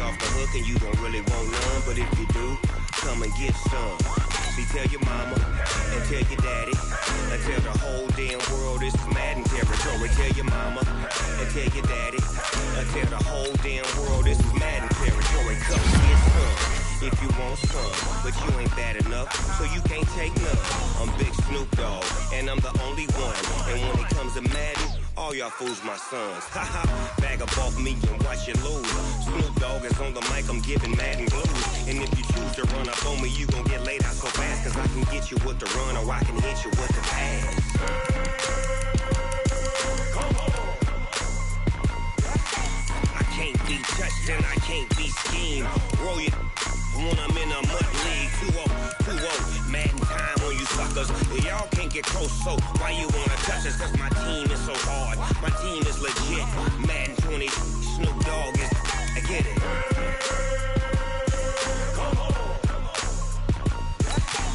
off the hook and you don't really want none. But if you do, come and get some. See, tell your mama and tell your daddy and tell the whole damn world this is Madden territory. Tell your mama and tell your daddy and tell the whole damn world this is Madden territory. Come and get some if you want some, but you ain't bad enough, so you can't take none. I'm Big Snoop Dogg, and I'm the only one. And when it comes to Madden, all y'all fools my sons. Haha, bag up off me and watch you lose. Snoop Dogg is on the mic, I'm giving Madden blues. And if you choose to run up on me, you gon' get laid out so fast, cause I can get you with the run or I can hit you with the pass. I can't be touched and I can't be schemed. Roll you when I'm in a mud league. 2-0, Madden time on you suckers. Y'all can't get close, so why you wanna touch us? Cause my team is so hard, my team is legit. Madden 20, Snoop Dogg is, I get it.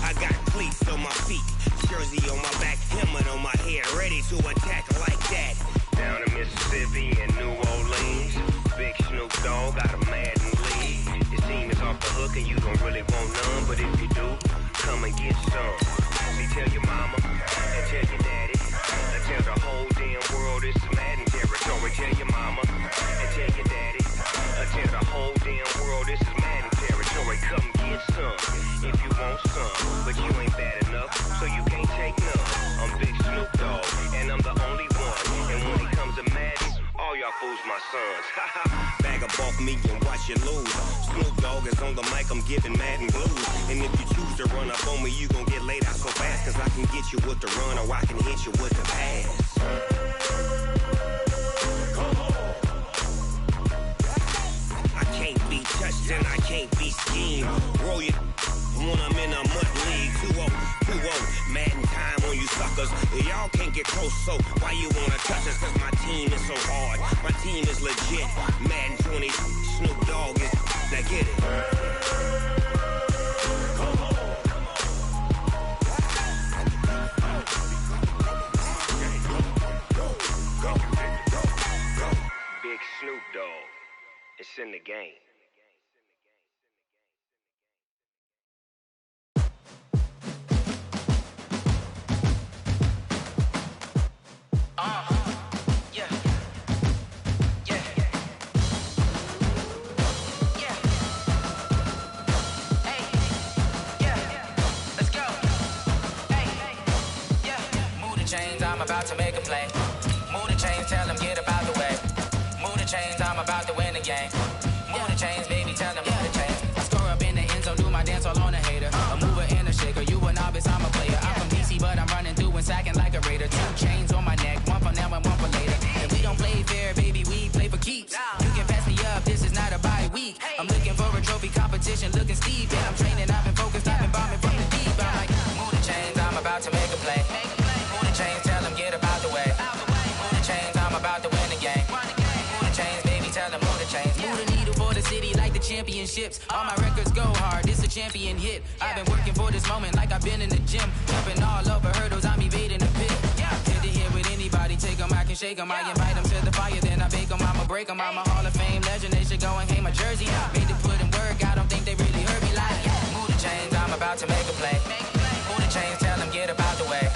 I got cleats on my feet, jersey on my back, helmet on my head, ready to attack like that. Down in Mississippi and New Orleans, Big Snoop Dogg got a Madden league. Your team is off the hook and you don't really want none, but if you do, come and get some. See, tell your mama and tell your daddy and tell the whole damn world this is Madden territory. Tell your mama and tell your daddy and tell the whole damn world this is Madden territory. Come get some if you want some, but you ain't bad enough, so you can't take none. I'm Big Snoop Dogg, and I'm the only one. And when it comes to Madden, all y'all fools my sons. Bag up off me and watch you lose. Snoop Dogg is on the mic, I'm giving Madden blues. And if you choose to run up on me, you gon' get laid out so fast, cause I can get you with the run or I can hit you with the pass. I can't be touched and I can't be schemed. Roll you when I'm in a mud league. 2-0, Madden time on you suckers. Y'all can't get close, so why you wanna touch us? Cause my team is so hard, my team is legit. Madden 20, Snoop Dogg is, now get it. Big Snoop Dogg, it's in the game. I'm about to make a play. Move the chains, tell them get about the way. Move the chains, I'm about to win the game. Move the chains, baby, tell them move the chains. I score up in the end zone, do my dance all on a hater. A mover and a shaker, you a novice, I'm a player. I'm from DC, but I'm running through and sacking like a raider. 2 chains on my neck, one for now and one for later. If we don't play fair, baby, we play for keeps. You can pass me up, this is not a bye week. I'm looking for a trophy competition, looking steep. And I'm training, I've been focused, I've been bombing from the deep. I'm like, move the chains, I'm about to make a play. Move the chains, tell them get about the way. Move the chains, I'm about to win the game. Move the chains, baby, tell them move the chains. Move the needle for the city like the championships. All my records go hard, this a champion hit. I've been working for this moment like I've been in the gym. Jumping all over hurdles, I'm evading the pit. Head to head with anybody, take them, I can shake them. I invite them to the fire, then I bake them, I'ma break them. I'm a Hall of Fame legend, they should go and hang my jersey. Made to put in work, I don't think they really heard me like, move the chains, I'm about to make a play. Move the chains, tell them get about the way.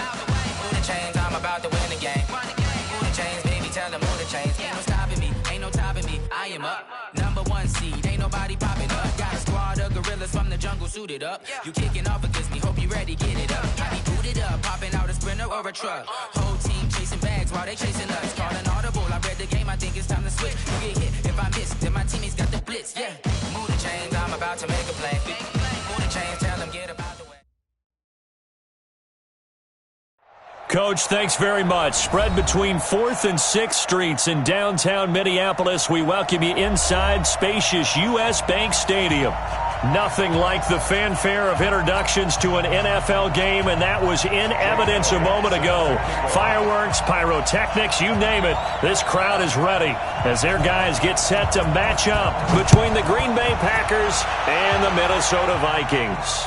Move the chains, I'm about to win the game. Move the chains, baby, tell them move the chains. Ain't no stopping me, ain't no topping me, I am up. Number 1 seed, ain't nobody popping up. Got a squad of gorillas from the jungle suited up. You kicking off against me, hope you ready, get it up. I be booted up, popping out a sprinter or a truck. Whole team chasing bags while they chasing us. Calling audible, I read the game, I think it's time to switch. You get hit, if I miss, then my teammates got the blitz, yeah. Move the chains, I'm about to make a play. Move the chains, tell them get about the way. Coach, thanks very much. Spread between 4th and 6th Streets in downtown Minneapolis. We welcome you inside spacious U.S. Bank Stadium. Nothing like the fanfare of introductions to an NFL game, and that was in evidence a moment ago. Fireworks, pyrotechnics, you name it. This crowd is ready as their guys get set to match up between the Green Bay Packers and the Minnesota Vikings.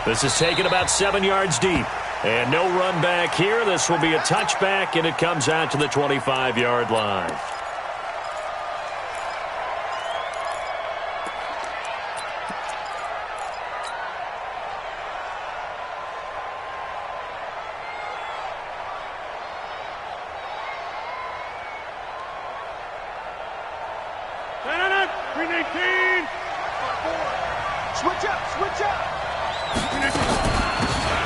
This is taken about 7 yards deep. And no run back here. This will be a touchback, and it comes out to the 25-yard line. Switch up, switch up.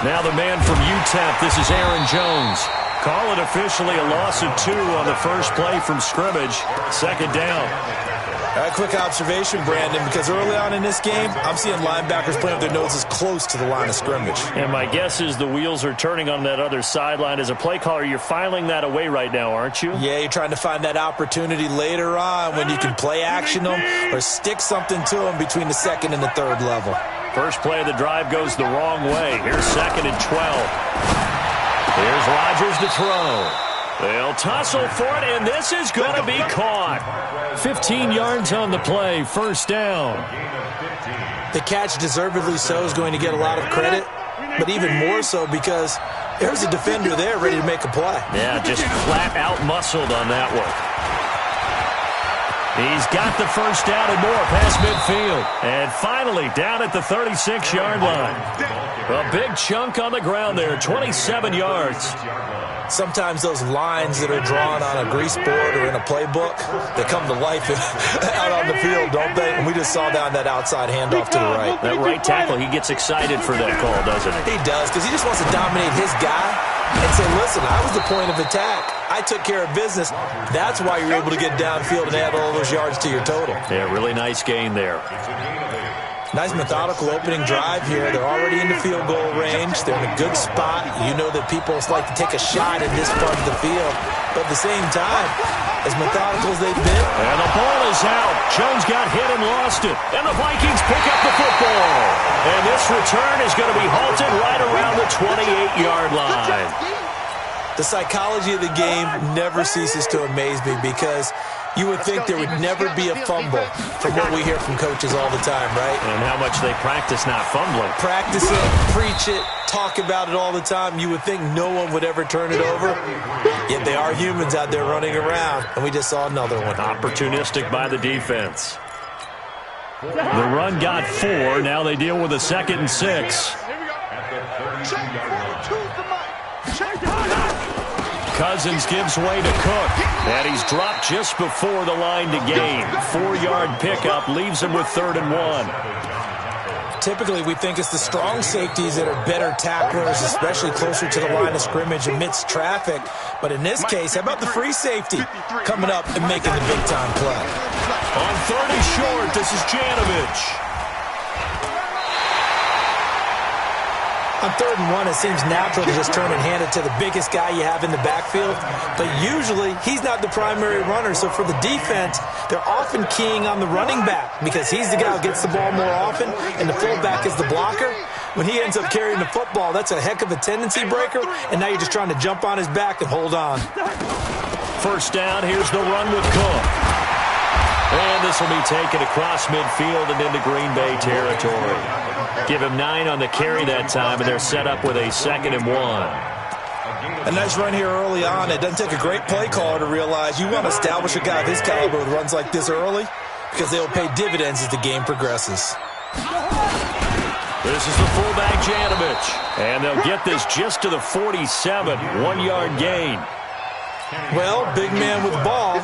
Now the man from UTEP, this is Aaron Jones. Call it officially a loss of 2 on the first play from scrimmage. Second down. Quick observation, Brandon, because early on in this game, I'm seeing linebackers playing with their noses close to the line of scrimmage. And my guess is the wheels are turning on that other sideline. As a play caller, you're filing that away right now, aren't you? Yeah, you're trying to find that opportunity later on when you can play action them or stick something to them between the second and the third level. First play of the drive goes the wrong way. Here's 2nd and 12. Here's Rodgers to throw. They'll tussle for it, and this is going to be caught. 15 yards on the play, first down. The catch, deservedly so, is going to get a lot of credit, but even more so because there's a defender there ready to make a play. Yeah, just flat out muscled on that one. He's got the first down and more past midfield. And finally, down at the 36-yard line. A big chunk on the ground there, 27 yards. Sometimes those lines that are drawn on a grease board or in a playbook, they come to life out on the field, don't they? And we just saw down that outside handoff to the right. That right tackle, he gets excited for that call, doesn't he? He does, because he just wants to dominate his guy and say, listen, I was the point of attack. I took care of business. That's why you're able to get downfield and add all those yards to your total. Yeah, really nice gain there. Nice methodical opening drive here. They're already in the field goal range. They're in a good spot. You know that people like to take a shot in this part of the field. But at the same time, as methodical as they've been. And the ball is out. Jones got hit and lost it. And the Vikings pick up the football. And this return is going to be halted right around the 28-yard line. The psychology of the game never ceases to amaze me because you would think there would never be a fumble from what we hear from coaches all the time, right? And how much they practice not fumbling. Practice it, preach it, talk about it all the time. You would think no one would ever turn it over. Yet they are humans out there running around, and we just saw another one. Opportunistic by the defense. The run got 4. Now they deal with a 2nd and 6. Cousins gives way to Cook, and he's dropped just before the line to gain. 4-yard pickup leaves him with 3rd and 1. Typically, we think it's the strong safeties that are better tacklers, especially closer to the line of scrimmage amidst traffic. But in this case, how about the free safety coming up and making the big-time play? On 30 short, this is Janovich. On 3rd and 1, it seems natural to just turn and hand it to the biggest guy you have in the backfield. But usually, he's not the primary runner. So for the defense, they're often keying on the running back because he's the guy who gets the ball more often, and the fullback is the blocker. When he ends up carrying the football, that's a heck of a tendency breaker, and now you're just trying to jump on his back and hold on. First down, here's the run with Cook. And this will be taken across midfield and into Green Bay territory. Give him 9 on the carry that time, and they're set up with a 2nd and 1. A nice run here early on. It doesn't take a great play caller to realize you want to establish a guy of his caliber with runs like this early because they will pay dividends as the game progresses. This is the fullback, Janovich. And they'll get this just to the 47, 1-yard gain. Well, big man with ball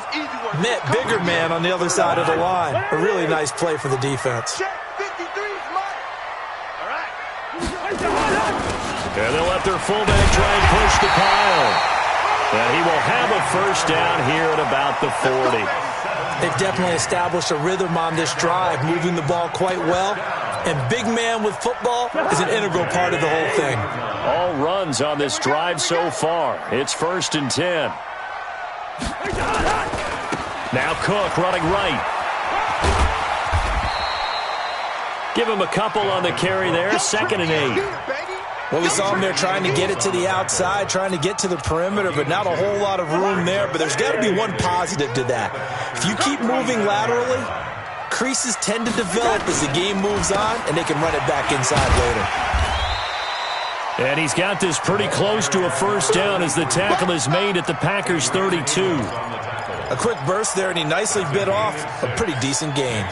met bigger man on the other side of the line. A really nice play for the defense. And they'll let their fullback try and push the pile. And he will have a first down here at about the 40. They've definitely established a rhythm on this drive, moving the ball quite well. And big man with football is an integral part of the whole thing. All runs on this drive so far. It's 1st and 10. Now Cook running right. Give him a couple on the carry there. 2nd and 8. Well, we saw him there trying to get it to the outside, trying to get to the perimeter, but not a whole lot of room there. But there's got to be one positive to that. If you keep moving laterally, creases tend to develop as the game moves on, and they can run it back inside later. And he's got this pretty close to a first down as the tackle is made at the Packers' 32. A quick burst there, and he nicely bit off a pretty decent gain.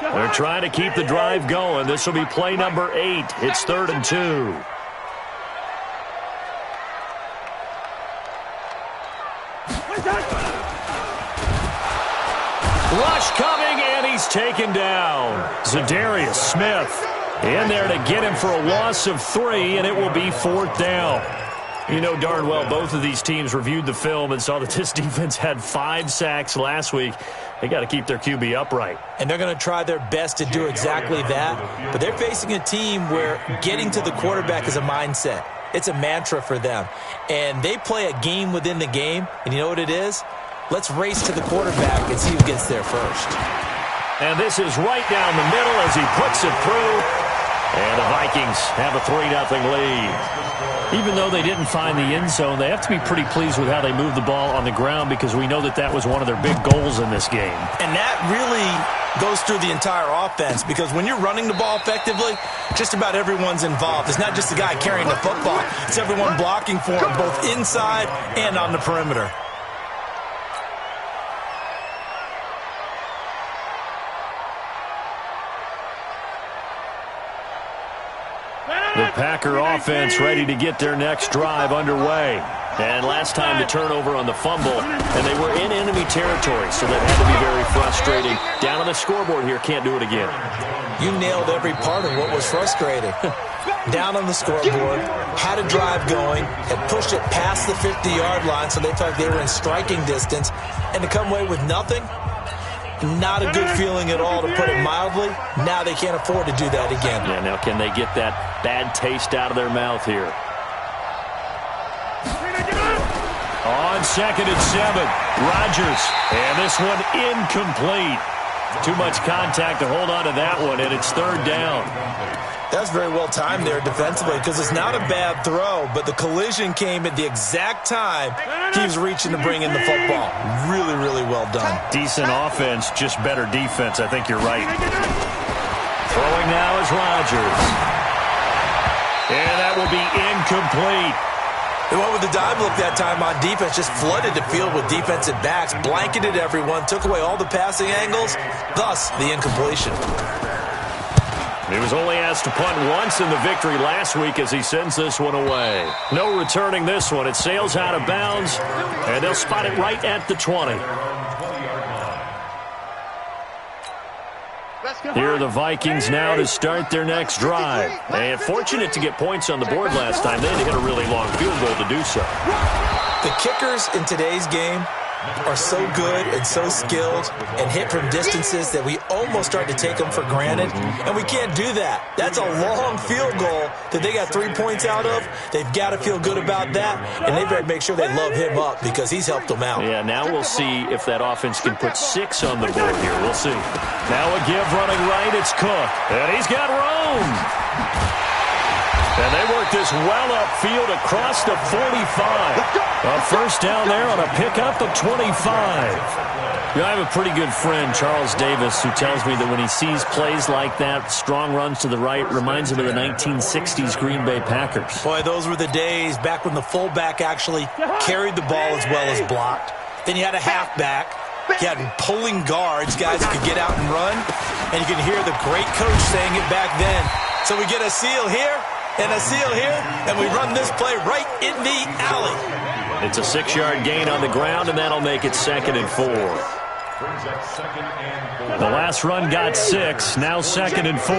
They're trying to keep the drive going. This will be play number 8. It's 3rd and 2. Rush coming, and he's taken down. Zadarius Smith in there to get him for a loss of 3, and it will be 4th down. You know darn well both of these teams reviewed the film and saw that this defense had 5 sacks last week. They got to keep their QB upright. And they're going to try their best to do exactly that. But they're facing a team where getting to the quarterback is a mindset. It's a mantra for them. And they play a game within the game. And you know what it is? Let's race to the quarterback and see who gets there first. And this is right down the middle as he puts it through. And the Vikings have a 3-0 lead. Even though they didn't find the end zone, they have to be pretty pleased with how they moved the ball on the ground because we know that that was one of their big goals in this game. And that really goes through the entire offense because when you're running the ball effectively, just about everyone's involved. It's not just the guy carrying the football. It's everyone blocking for him, both inside and on the perimeter. The Packer offense ready to get their next drive underway. And last time the turnover on the fumble, and they were in enemy territory, so that had to be very frustrating. Down on the scoreboard here, can't do it again. You nailed every part of what was frustrating. Down on the scoreboard, had a drive going, had pushed it past the 50-yard line, so they felt like they were in striking distance, and to come away with nothing, not a good feeling at all, to put it mildly. Now they can't afford to do that again. Yeah, now can they get that bad taste out of their mouth here? On 2nd and 7, Rodgers, and this one incomplete. Too much contact to hold on to that one, and it's 3rd down. That's very well timed there defensively because it's not a bad throw, but the collision came at the exact time he was reaching to bring in the football. Really, really well done. Decent offense, just better defense. I think you're right. Throwing now is Rodgers. And that will be incomplete. They went with the dive look that time on defense, just flooded the field with defensive backs, blanketed everyone, took away all the passing angles, thus the incompletion. He was only asked to punt once in the victory last week as he sends this one away. No returning this one. It sails out of bounds, and they'll spot it right at the 20. Here are the Vikings now to start their next drive. And fortunate to get points on the board last time. They had to hit a really long field goal to do so. The kickers in today's game are so good and so skilled and hit from distances that we almost start to take them for granted, and we can't do that. That's a long field goal that they got 3 points out of. They've got to feel good about that, and they better make sure they love him up because he's helped them out. Yeah, now we'll see if that offense can put 6 on the board here. We'll see. Now a give running right, it's Cook, and he's got room. And they work this well upfield across the 45. A first down there on a pickup of 25. You know, I have a pretty good friend, Charles Davis, who tells me that when he sees plays like that, strong runs to the right, reminds him of the 1960s Green Bay Packers. Boy, those were the days back when the fullback actually carried the ball as well as blocked. Then you had a halfback. You had pulling guards, guys who could get out and run. And you can hear the great coach saying it back then. So we get a seal here and a seal here, and we run this play right in the alley. It's a 6-yard gain on the ground, and that'll make it 2nd and 4. The last run got 6, now 2nd and 4.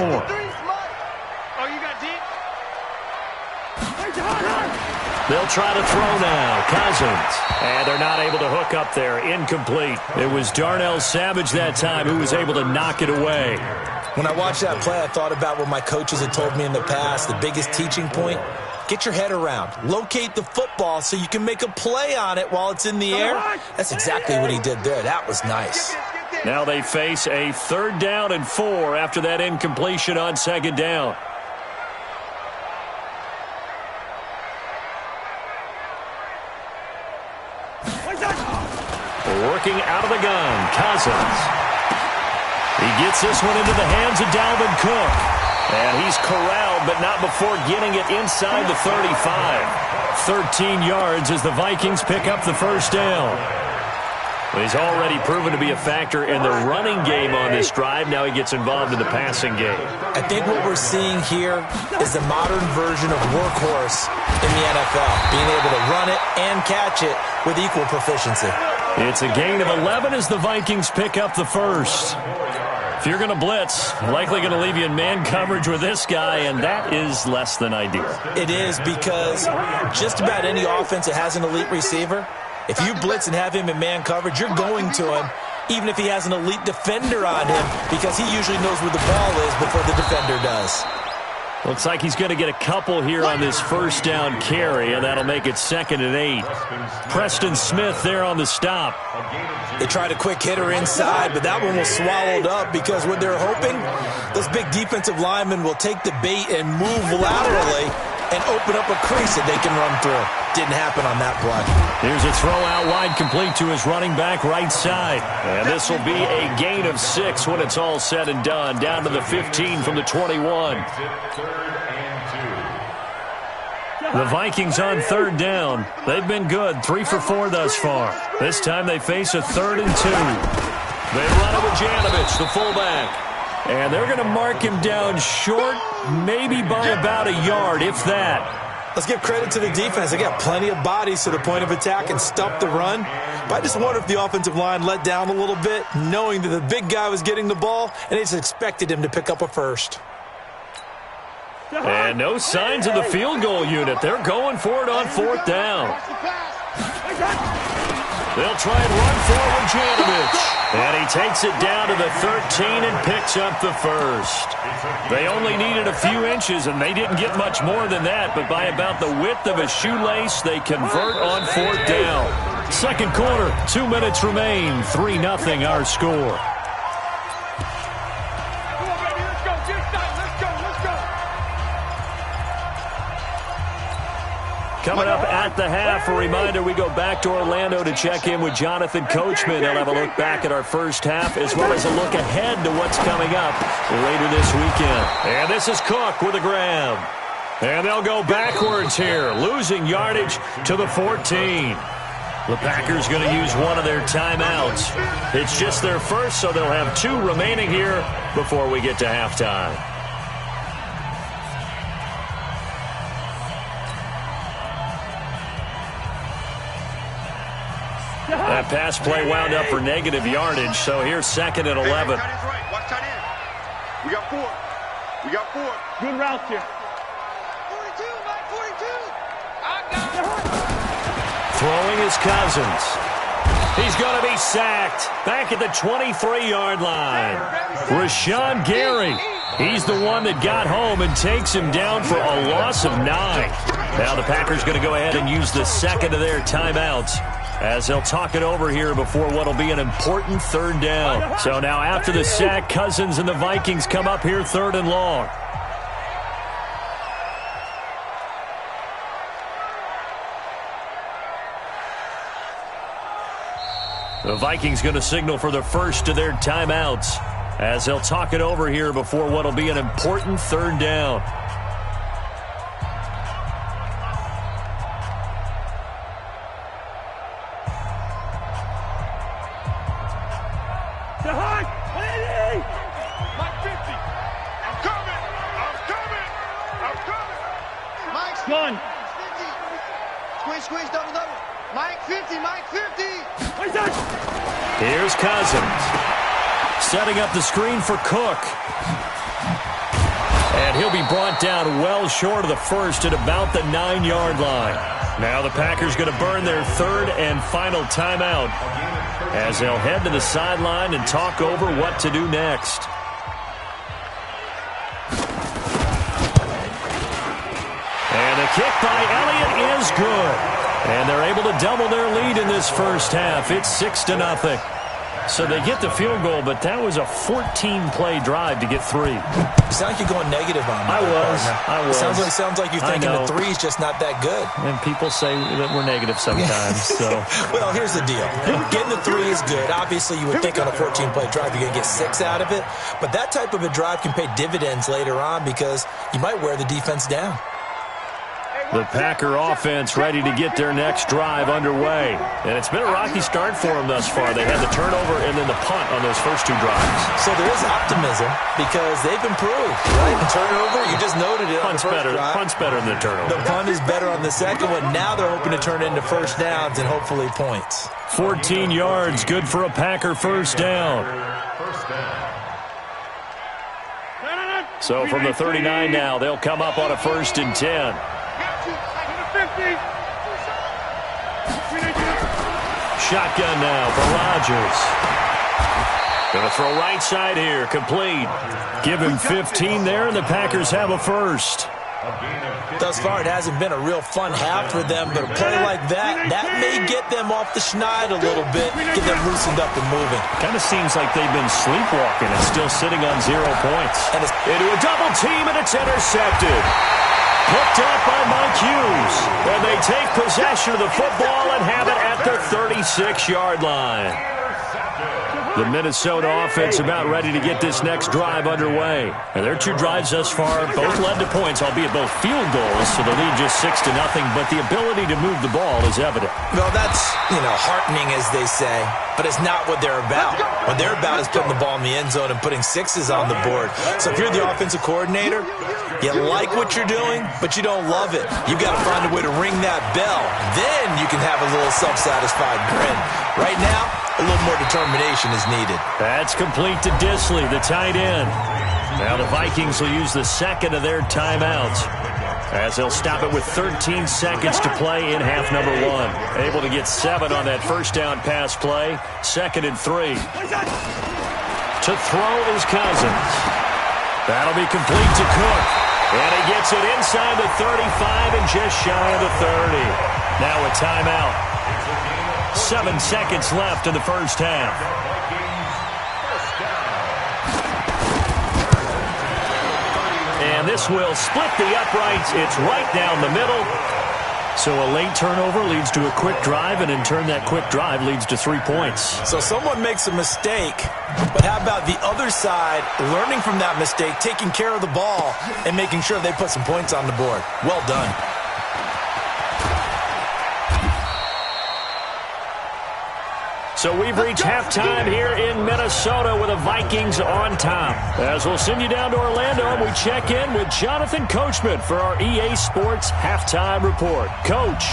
They'll try to throw now. Cousins. And they're not able to hook up there. Incomplete. It was Darnell Savage that time who was able to knock it away. When I watched that play, I thought about what my coaches had told me in the past. The biggest teaching point, get your head around. Locate the football so you can make a play on it while it's in the air. That's exactly what he did there. That was nice. Now they face a 3rd down and 4 after that incompletion on 2nd down. Working out of the gun, Cousins. He gets this one into the hands of Dalvin Cook. And he's corralled, but not before getting it inside the 35. 13 yards as the Vikings pick up the first down. Well, he's already proven to be a factor in the running game on this drive. Now he gets involved in the passing game. I think what we're seeing here is the modern version of workhorse in the NFL, being able to run it and catch it with equal proficiency. It's a gain of 11 as the Vikings pick up the first. If you're going to blitz, likely going to leave you in man coverage with this guy, and that is less than ideal. It is, because just about any offense that has an elite receiver, if you blitz and have him in man coverage, you're going to him, even if he has an elite defender on him, because he usually knows where the ball is before the defender does. Looks like he's going to get a couple here on this first down carry, and that'll make it 2nd and 8. Preston Smith there on the stop. They tried a quick hitter inside, but that one was swallowed up because what they're hoping, those big defensive linemen will take the bait and move laterally and open up a crease that they can run through. Didn't happen on that play. Here's a throw out wide, complete to his running back right side. And this will be a gain of 6 when it's all said and done. Down to the 15 from the 21. The Vikings on 3rd down. They've been good, 3 for 4 thus far. This time they face a 3rd and 2. They run it with Janovich, the fullback. And they're going to mark him down short, maybe by about a yard, if that. Let's give credit to the defense. They got plenty of bodies to the point of attack and stop the run. But I just wonder if the offensive line let down a little bit, knowing that the big guy was getting the ball, and they just expected him to pick up a first. And no signs of the field goal unit. They're going for it on 4th down. They'll try and run forward Janovich. And he takes it down to the 13 and picks up the first. They only needed a few inches, and they didn't get much more than that. But by about the width of a shoelace, they convert on 4th down. Second quarter, 2 minutes remain. 3-0 our score. Coming up at the half, a reminder, we go back to Orlando to check in with Jonathan Coachman. He'll have a look back at our first half, as well as a look ahead to what's coming up later this weekend. And this is Cook with a grab. And they'll go backwards here, losing yardage to the 14. The Packers going to use one of their timeouts. It's just their first, so they'll have 2 remaining here before we get to halftime. That pass play wound up for negative yardage, so here's 2nd and 11. Watch tight end. We got 4. We got 4. Good route here. 42, Mike, 42. I got it. Throwing is Cousins. He's going to be sacked back at the 23-yard line. Rashawn Gary, he's the one that got home and takes him down for a loss of 9. Now the Packers going to go ahead and use the second of their timeouts, as they'll talk it over here before what will be an important 3rd down. So now after the sack, Cousins and the Vikings come up here 3rd and long. The Vikings going to signal for the first of their timeouts, as they'll talk it over here before what will be an important 3rd down. Squeeze, double. Mike 50, Mike 50. Here's Cousins. Setting up the screen for Cook. And he'll be brought down well short of the first at about the 9-yard line. Now the Packers going to burn their 3rd and final timeout, as they'll head to the sideline and talk over what to do next. And the kick by Elliott is good. And they're able to double their lead in this first half. It's 6-0. So they get the field goal, but that was a 14-play drive to get 3. You sound like you're going negative on that. I was. Sounds like you're thinking the 3's just not that good. And people say that we're negative sometimes. So, well, here's the deal. Getting the 3 is good. Obviously, you would think on a 14-play drive you're going to get 6 out of it. But that type of a drive can pay dividends later on, because you might wear the defense down. The Packer offense ready to get their next drive underway. And it's been a rocky start for them thus far. They had the turnover and then the punt on those first two drives. So there is optimism because they've improved, right? The turnover, you just noted it. Punt's better. Punt's better than the turnover. The punt is better on the second one. Now they're hoping to turn it into first downs and hopefully points. 14 yards, good for a Packer first down. So from the 39 now, they'll come up on a 1st and 10. Shotgun now for Rodgers. Going to throw right side here, complete. Give him 15 there, and the Packers have a first. Thus far, it hasn't been a real fun half for them, but a play like that may get them off the schneid a little bit, get them loosened up and moving. Kind of seems like they've been sleepwalking and still sitting on 0 points. And it's into a double team, and it's intercepted. Picked up by Mike Hughes. And they take possession of the football and have it at their 36-yard line. The Minnesota offense about ready to get this next drive underway. And their 2 drives thus far both led to points, albeit both field goals, so the lead just 6-0, but the ability to move the ball is evident. Well, that's, heartening, as they say, but it's not what they're about. What they're about is putting the ball in the end zone and putting 6s on the board. So if you're the offensive coordinator, you like what you're doing, but you don't love it. You got to find a way to ring that bell. Then you can have a little self-satisfied grin. Right now, a little more determination is needed. That's complete to Disley, the tight end. Now the Vikings will use the second of their timeouts, as they'll stop it with 13 seconds to play in half number 1. Able to get 7 on that first down pass play. 2nd and 3. To throw is Cousins. That'll be complete to Cook. And he gets it inside the 35 and just shy of the 30. Now a timeout. 7 seconds left in the first half. And this will split the uprights. It's right down the middle. So a late turnover leads to a quick drive, and in turn that quick drive leads to 3 points. So someone makes a mistake, but how about the other side learning from that mistake, taking care of the ball, and making sure they put some points on the board? Well done. So we've reached halftime here in Minnesota with the Vikings on top. As we'll send you down to Orlando, and we check in with Jonathan Coachman for our EA Sports Halftime Report. Coach.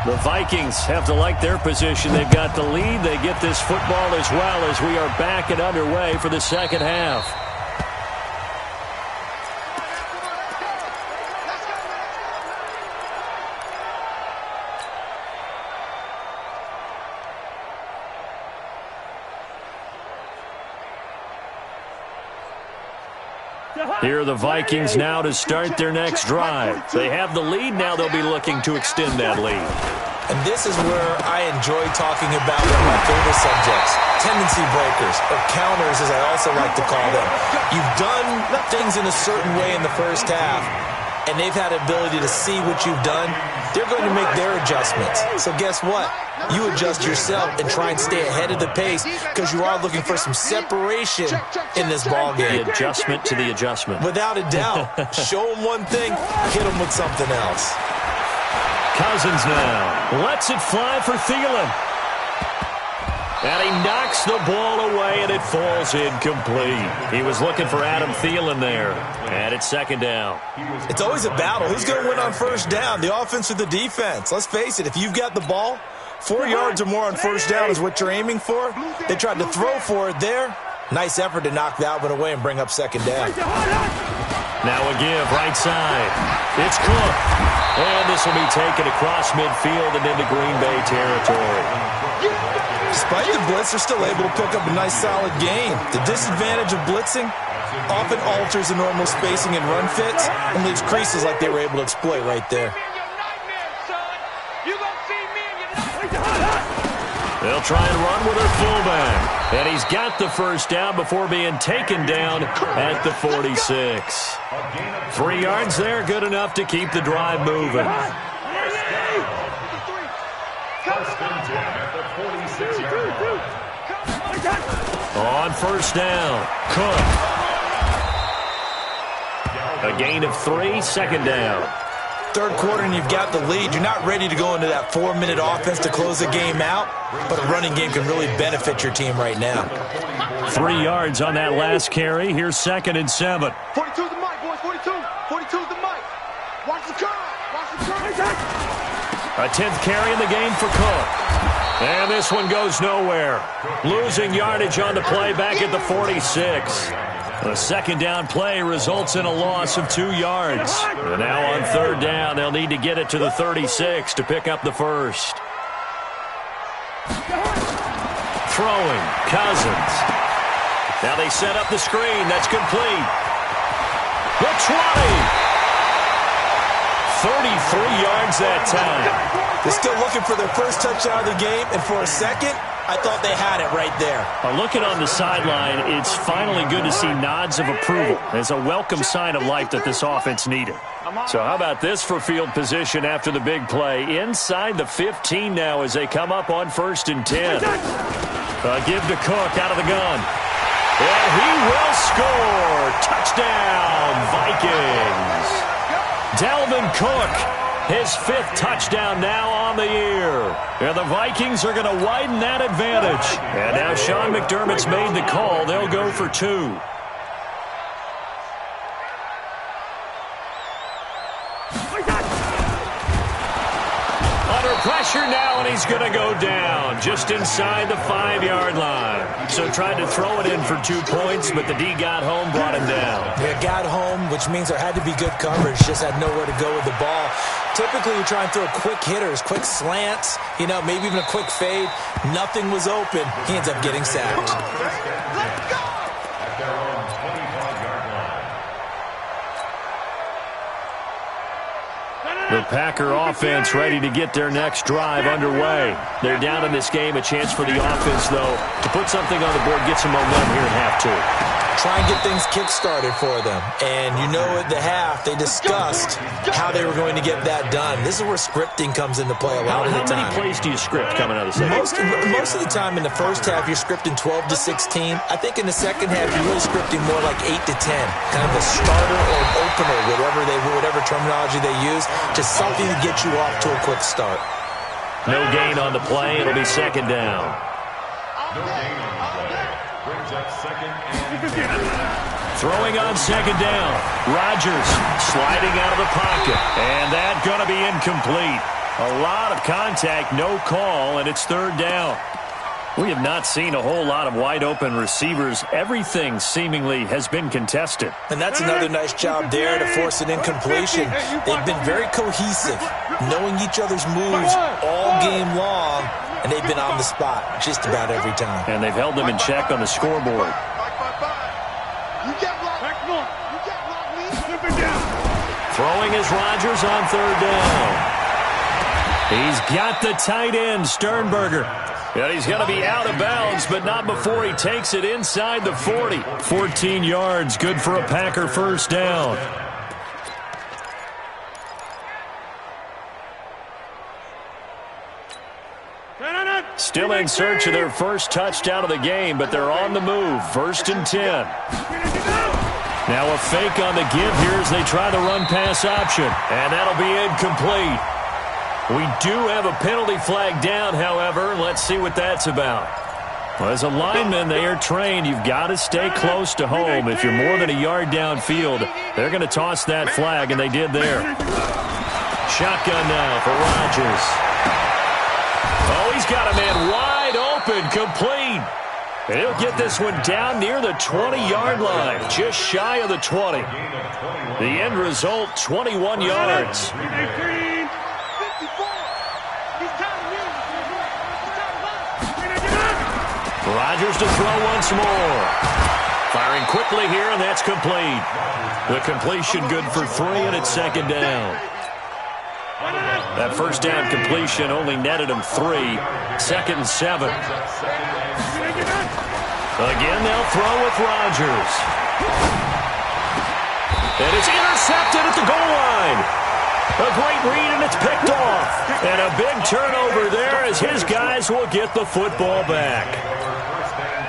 The Vikings have to like their position. They've got the lead. They get this football as well as we are back and underway for the second half. Here are the Vikings now to start their next drive. They have the lead. Now they'll be looking to extend that lead. And this is where I enjoy talking about one of my favorite subjects, tendency breakers, or counters as I also like to call them. You've done things in a certain way in the first half, and they've had the ability to see what you've done. They're going to make their adjustments. So guess what? You adjust yourself and try and stay ahead of the pace because you are looking for some separation in this ball game. The adjustment to the adjustment. Without a doubt. Show them one thing, hit them with something else. Cousins now lets it fly for Thielen. And he knocks the ball away, and it falls incomplete. He was looking for Adam Thielen there. And it's 2nd down. It's always a battle. Who's going to win on first down, the offense or the defense? Let's face it, if you've got the ball, 4 yards or more on first down is what you're aiming for. They tried to throw for it there. Nice effort to knock that one away and bring up 2nd down. Now a give, right side. It's Cook. And this will be taken across midfield and into Green Bay territory. Despite the blitz, they're still able to pick up a nice, solid gain. The disadvantage of blitzing often alters the normal spacing and run fits and leaves creases like they were able to exploit right there. They'll try and run with their fullback. And he's got the first down before being taken down at the 46. 3 yards there, good enough to keep the drive moving. On first down, Cook. A gain of 3, second down. Third quarter and you've got the lead. You're not ready to go into that 4-minute offense to close the game out, but a running game can really benefit your team right now. 3 yards on that last carry. Here's 2nd and 7. 42's the mic, boys. 42. 42's the mic. Watch the curve. Watch the curve. A 10th carry in the game for Cook. And this one goes nowhere. Losing yardage on the play back at the 46. The second down play results in a loss of 2 yards. And now on third down, they'll need to get it to the 36 to pick up the first. Throwing, Cousins. Now they set up the screen. That's complete. The 20. 33 yards that time. They're still looking for their first touchdown of the game, and for a second, I thought they had it right there. Looking on the sideline, it's finally good to see nods of approval. It's a welcome sign of life that this offense needed. So how about this for field position after the big play? Inside the 15 now as they come up on 1st and 10. Give to Cook out of the gun. And he will score. Touchdown, Vikings. Dalvin Cook, his 5th touchdown now on the year. And the Vikings are going to widen that advantage. And now Sean McDermott's made the call. They'll go for 2. Under pressure now, and he's going to go down just inside the 5-yard line. So tried to throw it in for 2 points, but the D got home, brought him down. They got home, which means there had to be good coverage. Just had nowhere to go with the ball. Typically, you're trying to throw quick hitters, quick slants, maybe even a quick fade. Nothing was open. He ends up getting sacked. The Packer offense ready to get their next drive underway. They're down in this game. A chance for the offense, though, to put something on the board, get some momentum here at half 2. Try and get things kick-started for them. And at the half, they discussed how they were going to get that done. This is where scripting comes into play a lot of the time. How many plays do you script coming out of the second? Most of the time in the first half, you're scripting 12 to 16. I think in the second half, you're really scripting more like 8 to 10. Kind of a starter or an opener, whatever terminology they use. Just something to get you off to a quick start. No gain on the play. It'll be 2nd down. No gain on the play. Brings up 2nd and 15. Throwing on 2nd down. Rodgers sliding out of the pocket. And that going to be incomplete. A lot of contact, no call, and it's 3rd down. We have not seen a whole lot of wide-open receivers. Everything seemingly has been contested. And that's another nice job there to force an incompletion. They've been very cohesive, knowing each other's moves all game long, and they've been on the spot just about every time. And they've held them in check on the scoreboard. Throwing is Rodgers on 3rd down. He's got the tight end, Sternberger. And he's going to be out of bounds, but not before he takes it inside the 40. 14 yards, good for a Packer first down. Still in search of their first touchdown of the game, but they're on the move. 1st and 10. Now a fake on the give here as they try the run-pass option. And that'll be incomplete. We do have a penalty flag down, however. Let's see what that's about. Well, as a lineman, they are trained. You've got to stay close to home. If you're more than a yard downfield, they're going to toss that flag, and they did there. Shotgun now for Rodgers. Oh, he's got a man wide open, complete. And he'll get this one down near the 20-yard line, just shy of the 20. The end result, 21 yards. Rodgers to throw once more. Firing quickly here, and that's complete. The completion good for 3, and it's 2nd down. That first down completion only netted him 3. 2nd and 7. Again, they'll throw with Rodgers. And it's intercepted at the goal line. A great read, and it's picked off. And a big turnover there as his guys will get the football back.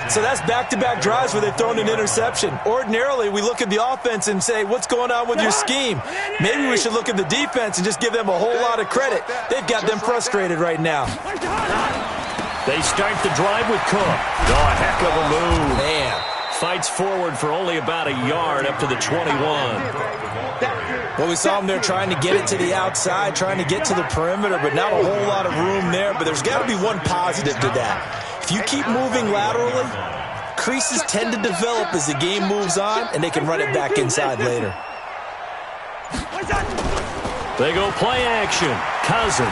So that's back-to-back drives where they've thrown an interception. Ordinarily, we look at the offense and say, what's going on with your scheme? Maybe we should look at the defense and just give them a whole lot of credit. They've got them frustrated right now. They start the drive with Cook. Oh, a heck of a move. Man. Fights forward for only about a yard up to the 21. Well, we saw him there trying to get it to the outside, trying to get to the perimeter, but not a whole lot of room there. But there's got to be one positive to that. If you keep moving laterally, creases tend to develop as the game moves on, and they can run it back inside later. They go play action. Cousins.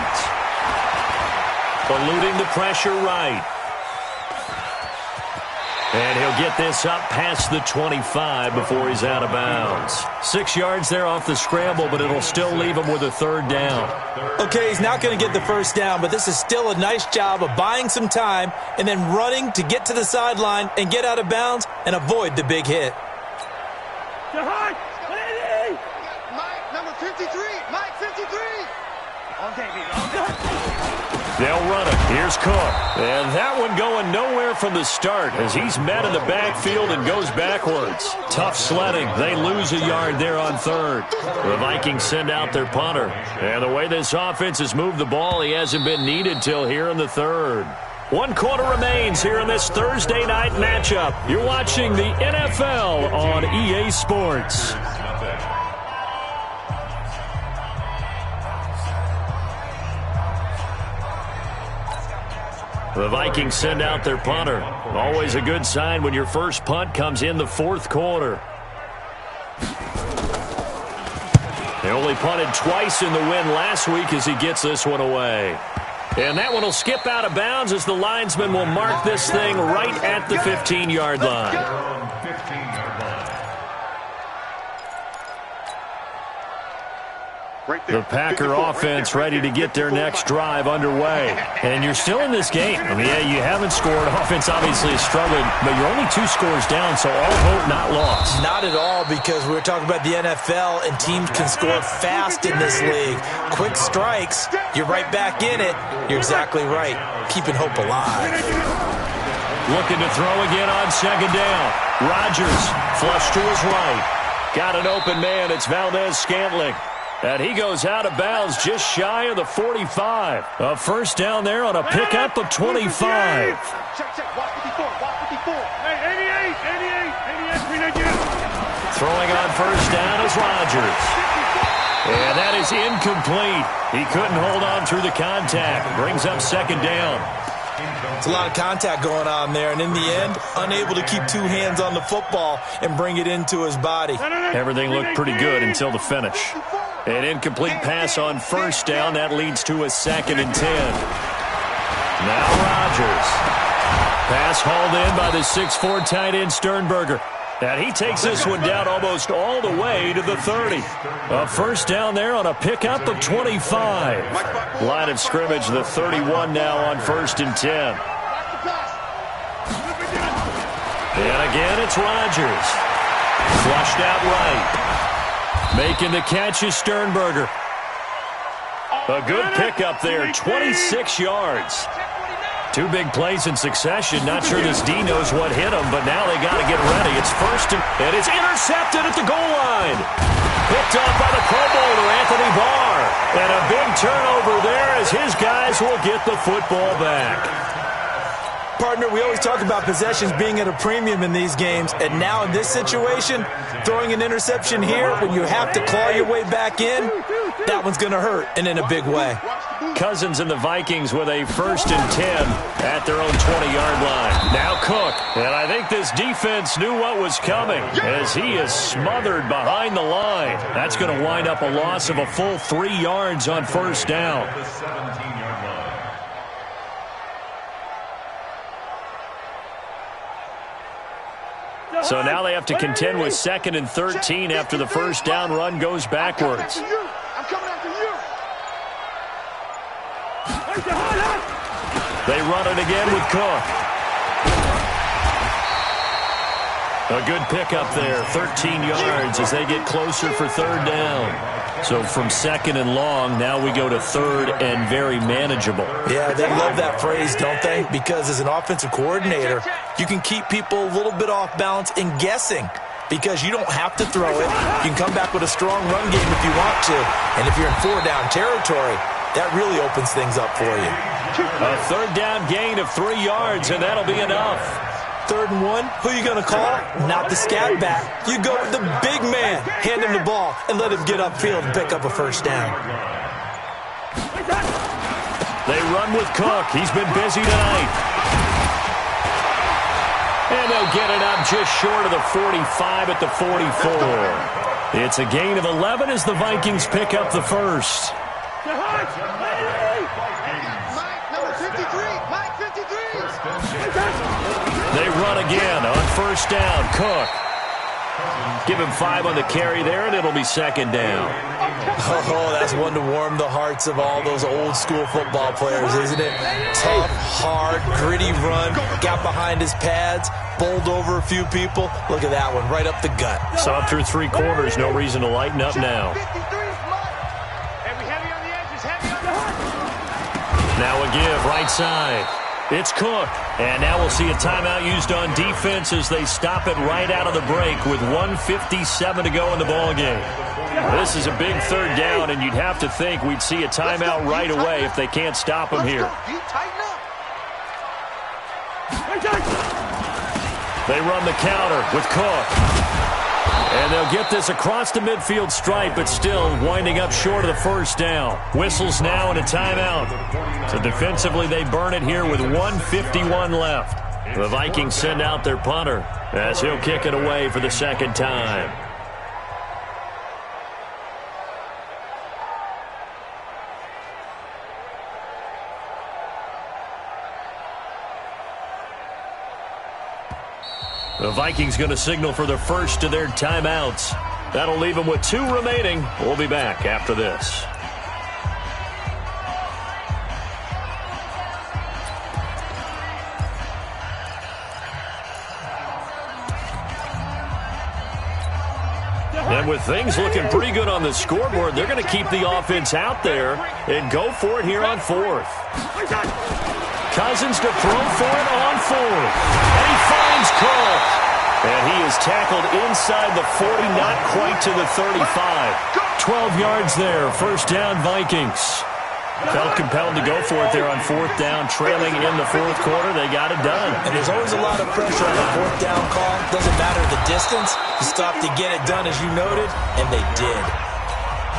Eluding the pressure right. And he'll get this up past the 25 before he's out of bounds. 6 yards there off the scramble, but it'll still leave him with a third down. Okay, he's not going to get the first down, but this is still a nice job of buying some time and then running to get to the sideline and get out of bounds and avoid the big hit. Mike, number 53. Mike, 53. They'll run it. Here's Cook. And that one going nowhere from the start as he's met in the backfield and goes backwards. Tough sledding. They lose a yard there on third. The Vikings send out their punter. And the way this offense has moved the ball, he hasn't been needed till here in the third. 1 quarter remains here in this Thursday night matchup. You're watching the NFL on EA Sports. The Vikings send out their punter. Always a good sign when your first punt comes in the fourth quarter. They only punted twice in the win last week as he gets this one away. And that one will skip out of bounds as the linesman will mark this thing right at the 15-yard line. The Packer offense ready to get their next drive underway. And you're still in this game. I mean, yeah, you haven't scored. Offense obviously is struggling, but you're only 2 scores down, so all hope not lost. Not at all, because we were talking about the NFL, and teams can score fast in this league. Quick strikes, you're right back in it. You're exactly right. Keeping hope alive. Looking to throw again on second down. Rodgers, flush to his right. Got an open man. It's Valdez-Scantling. And he goes out of bounds just shy of the 45. A first down there on a pickup of 25. Check, watch 54, watch 54. Hey, 88, Throwing on first down is Rodgers. And that is incomplete. He couldn't hold on through the contact. Brings up second down. It's a lot of contact going on there, and in the end, unable to keep 2 hands on the football and bring it into his body. Everything looked pretty good until the finish. An incomplete pass on first down. That leads to a 2nd and 10. Now Rodgers. Pass hauled in by the 6'4" tight end Sternberger. And he takes this one down almost all the way to the 30. A first down there on a pickup of 25. Line of scrimmage, the 31 now on 1st and 10. And again, it's Rodgers. Flushed out right. Making the catch is Sternberger. A good pickup there, 26 yards. 2 big plays in succession. Not sure this D knows what hit him, but now they got to get ready. It's first and it's intercepted at the goal line. Picked off by the Pro Bowler, Anthony Barr. And a big turnover there as his guys will get the football back. Partner, we always talk about possessions being at a premium in these games, and now in this situation, throwing an interception here when you have to claw your way back in, that one's going to hurt, and in a big way. Cousins and the Vikings with a 1st and 10 at their own 20-yard line. Now Cook, and I think this defense knew what was coming as he is smothered behind the line. That's going to wind up a loss of a full 3 yards on first down. So now they have to contend with 2nd and 13 after the first down run goes backwards. I'm coming after you. They run it again with Cook. A good pickup there, 13 yards as they get closer for third down. So from second and long, now we go to third and very manageable. Yeah, they love that phrase, don't they? Because as an offensive coordinator, you can keep people a little bit off balance and guessing because you don't have to throw it. You can come back with a strong run game if you want to. And if you're in four-down territory, that really opens things up for you. A third down gain of 3 yards, and that'll be enough. 3rd and 1, who are you going to call? Not the scat back. You go with the big man. Hand him the ball and let him get upfield and pick up a first down. They run with Cook. He's been busy tonight. And they'll get it up just short of the 45 at the 44. It's a gain of 11 as the Vikings pick up the first. They run again on first down. Cook. Give him 5 on the carry there, and it'll be second down. Oh, that's one to warm the hearts of all those old-school football players, isn't it? Tough, hard, gritty run. Got behind his pads, bowled over a few people. Look at that one, right up the gut. So up through 3 quarters, no reason to lighten up now. Now a give, right side. It's Cook. And now we'll see a timeout used on defense as they stop it right out of the break with 1:57 to go in the ballgame. This is a big third down, and you'd have to think we'd see a timeout right away if they can't stop him here. They run the counter with Cook. And they'll get this across the midfield stripe, but still winding up short of the first down. Whistles now and a timeout. So defensively, they burn it here with 1:51 left. The Vikings send out their punter as he'll kick it away for the second time. The Vikings going to signal for the first of their timeouts. That'll leave them with 2 remaining. We'll be back after this. And with things looking pretty good on the scoreboard, they're going to keep the offense out there and go for it here on 4th. Cousins to throw for it on 4th. And he finds Cook. And he is tackled inside the 40, not quite to the 35. 12 yards there, first down Vikings. Felt compelled to go for it there on 4th down, trailing in the 4th quarter. They got it done. And there's always a lot of pressure on the 4th down call. Doesn't matter the distance. You stop to get it done, as you noted, and they did.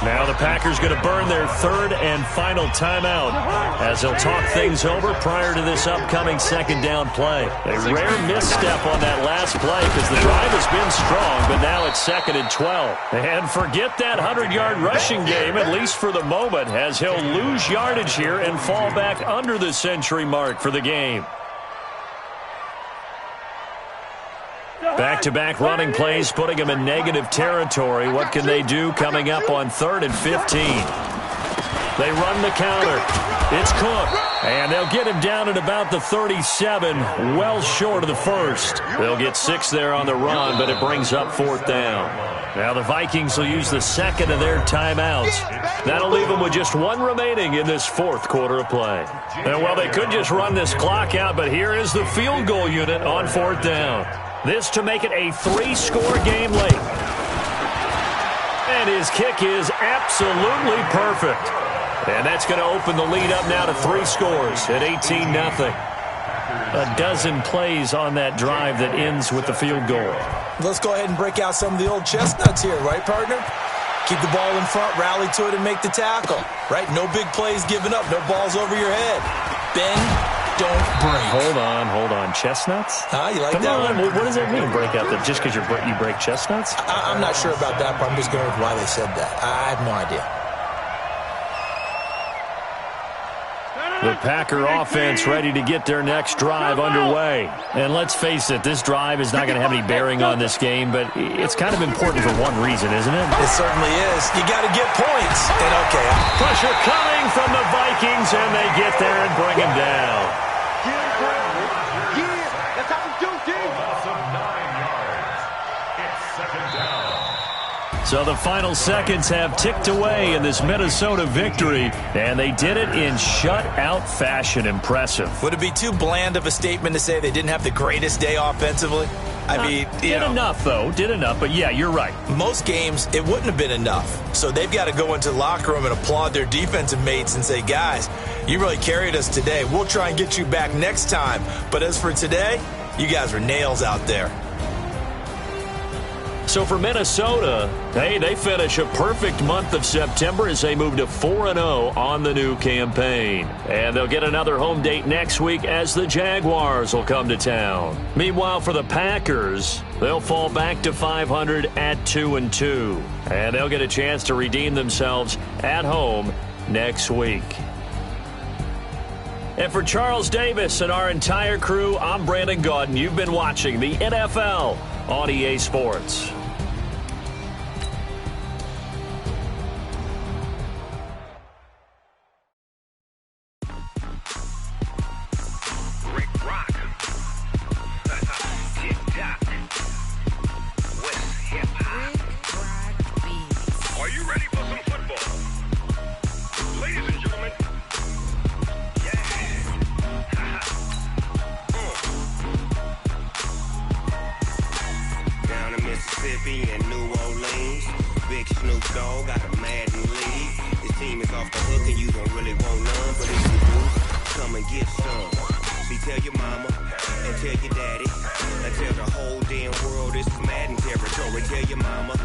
Now the Packers going to burn their 3rd and final timeout as they'll talk things over prior to this upcoming second down play. A rare misstep on that last play because the drive has been strong, but now it's 2nd and 12. And forget that 100-yard rushing game, at least for the moment, as he'll lose yardage here and fall back under the century mark for the game. Back-to-back running plays, putting them in negative territory. What can they do coming up on 3rd and 15? They run the counter. It's Cook. And they'll get him down at about the 37, well short of the first. They'll get 6 there on the run, but it brings up 4th down. Now the Vikings will use the 2nd of their timeouts. That'll leave them with just 1 remaining in this 4th quarter of play. And well, they could just run this clock out, but here is the field goal unit on 4th down. This to make it a 3-score game late. And his kick is absolutely perfect. And that's going to open the lead up now to 3 scores at 18-0. A dozen plays on that drive that ends with the field goal. Let's go ahead and break out some of the old chestnuts here, right, partner? Keep the ball in front, rally to it, and make the tackle, right? No big plays given up, no balls over your head. Bend, don't break. Hold on. Chestnuts? You like Come that on. one? What does that mean, break out? Just because you break chestnuts? I'm not sure about that, but I'm just going with why they said that. I have no idea. The Packer offense ready to get their next drive underway. And let's face it, this drive is not going to have any bearing on this game, but it's kind of important for one reason, isn't it? It certainly is. You got to get points. And okay. Pressure coming from the Vikings, and they get there and bring him down. So the final seconds have ticked away in this Minnesota victory, and they did it in shutout fashion. Impressive. Would it be too bland of a statement to say they didn't have the greatest day offensively? I mean, did enough, though. Did enough, but yeah, you're right. Most games, it wouldn't have been enough. So they've got to go into the locker room and applaud their defensive mates and say, guys, you really carried us today. We'll try and get you back next time. But as for today, you guys were nails out there. So for Minnesota, hey, they finish a perfect month of September as they move to 4-0 on the new campaign. And they'll get another home date next week as the Jaguars will come to town. Meanwhile, for the Packers, they'll fall back to 500 at 2-2. And they'll get a chance to redeem themselves at home next week. And for Charles Davis and our entire crew, I'm Brandon Gaudin. You've been watching the NFL on EA Sports. Rick Rock. Tick-tock. West hip-hop. Are you ready for some football? Ladies and gentlemen. Down in Mississippi and New Orleans, Big Snoop Dogg got a Madden league. His team is off the hook and you don't really want none, but if you do, come and get some. See, tell your mama and tell your daddy and tell the whole damn world this is Madden territory. Tell your mama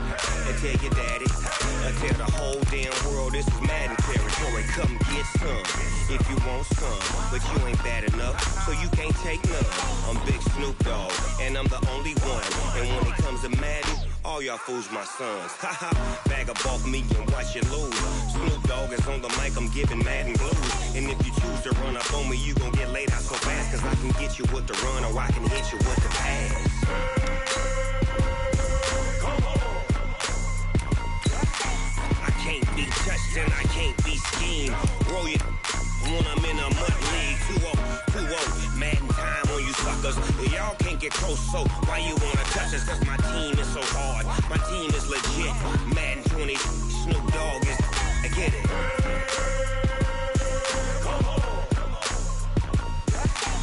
and tell your daddy and tell the whole damn world this is Madden territory. Come get some if you want some, but you ain't bad enough, so you can't take none. I'm Big Snoop Dogg, and I'm the only one. And when it comes to Madden, all y'all fools my sons. Haha, bag up off me and watch you lose. Snoop Dogg is on the mic, I'm giving Madden blues. And if you choose to run up on me, you gon' get laid out so fast, cause I can get you with the run or I can hit you with the pass. I can't be touched and I can't be schemed. Roll it when I'm in a mud league. 2-0, Madden time on you suckers. Y'all can't get close, so why you wanna touch us? Cause my team is so hard, my team is legit. Madden 20, Snoop Dogg is, I get it.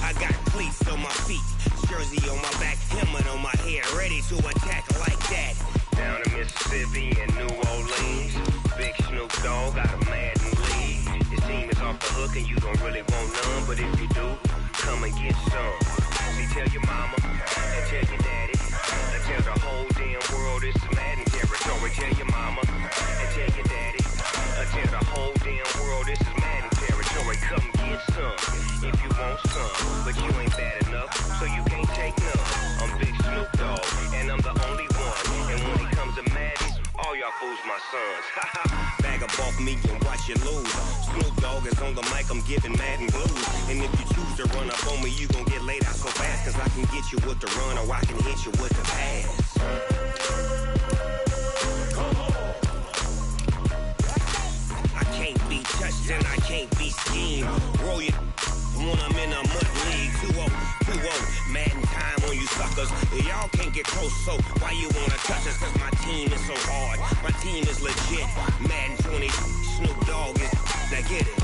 I got cleats on my feet, jersey on my back, helmet on my head, ready to attack like that. Down in Mississippi and New Orleans, Big Snoop Dogg got a Madden league. His team is off the hook and you don't really want none, but if you do, come and get some. See, tell your mama and tell your daddy and tell the whole damn world this is Madden territory. Tell your mama and tell your daddy and tell the whole damn world this is Madden territory. Come get some if you want some, but you ain't bad enough, so you can't take none. I'm Big Snoop Dogg, and I'm the only one. And when it comes to Madden, all y'all fools my sons. Haha, bag up off me and watch you lose. Snoop Dogg is on the mic, I'm giving Madden blues. And if you choose to run up on me, you gon' get laid out so fast, cause I can get you with the run or I can hit you with the pass. I can't be touched and I can't be schemed. Roll it when I'm in a mud league. 2-0, Madden time on you suckers. Y'all can't get close, so why you wanna touch us? Cause my team is so hard, my team is legit. Madden 20, Snoop Dogg is, now get it.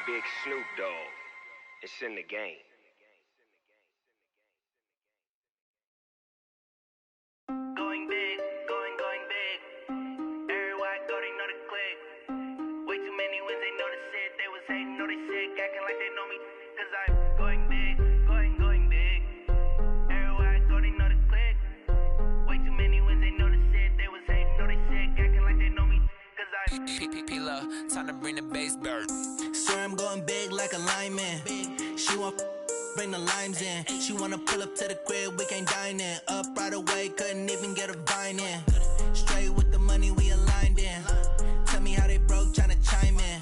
Big Snoop Dogg, it's in the game. Going big, going big. Everywhere I go, they know the click. Way too many wins, they know the shit. They was hating, know they sick, acting like they know me. Cause I'm going big, going big. Everywhere I go, they know the click. Way too many wins, they know the shit. They was hating, know they sick, acting like they know me. Cause I'm P-P-P-Love, time to bring the bass bird. Swear I'm going big like a lineman. She want bring the limes in. She wanna pull up to the crib, we can't dine in. Up right away, couldn't even get a vine in. Straight with the money we aligned in. Tell me how they broke, tryna chime in.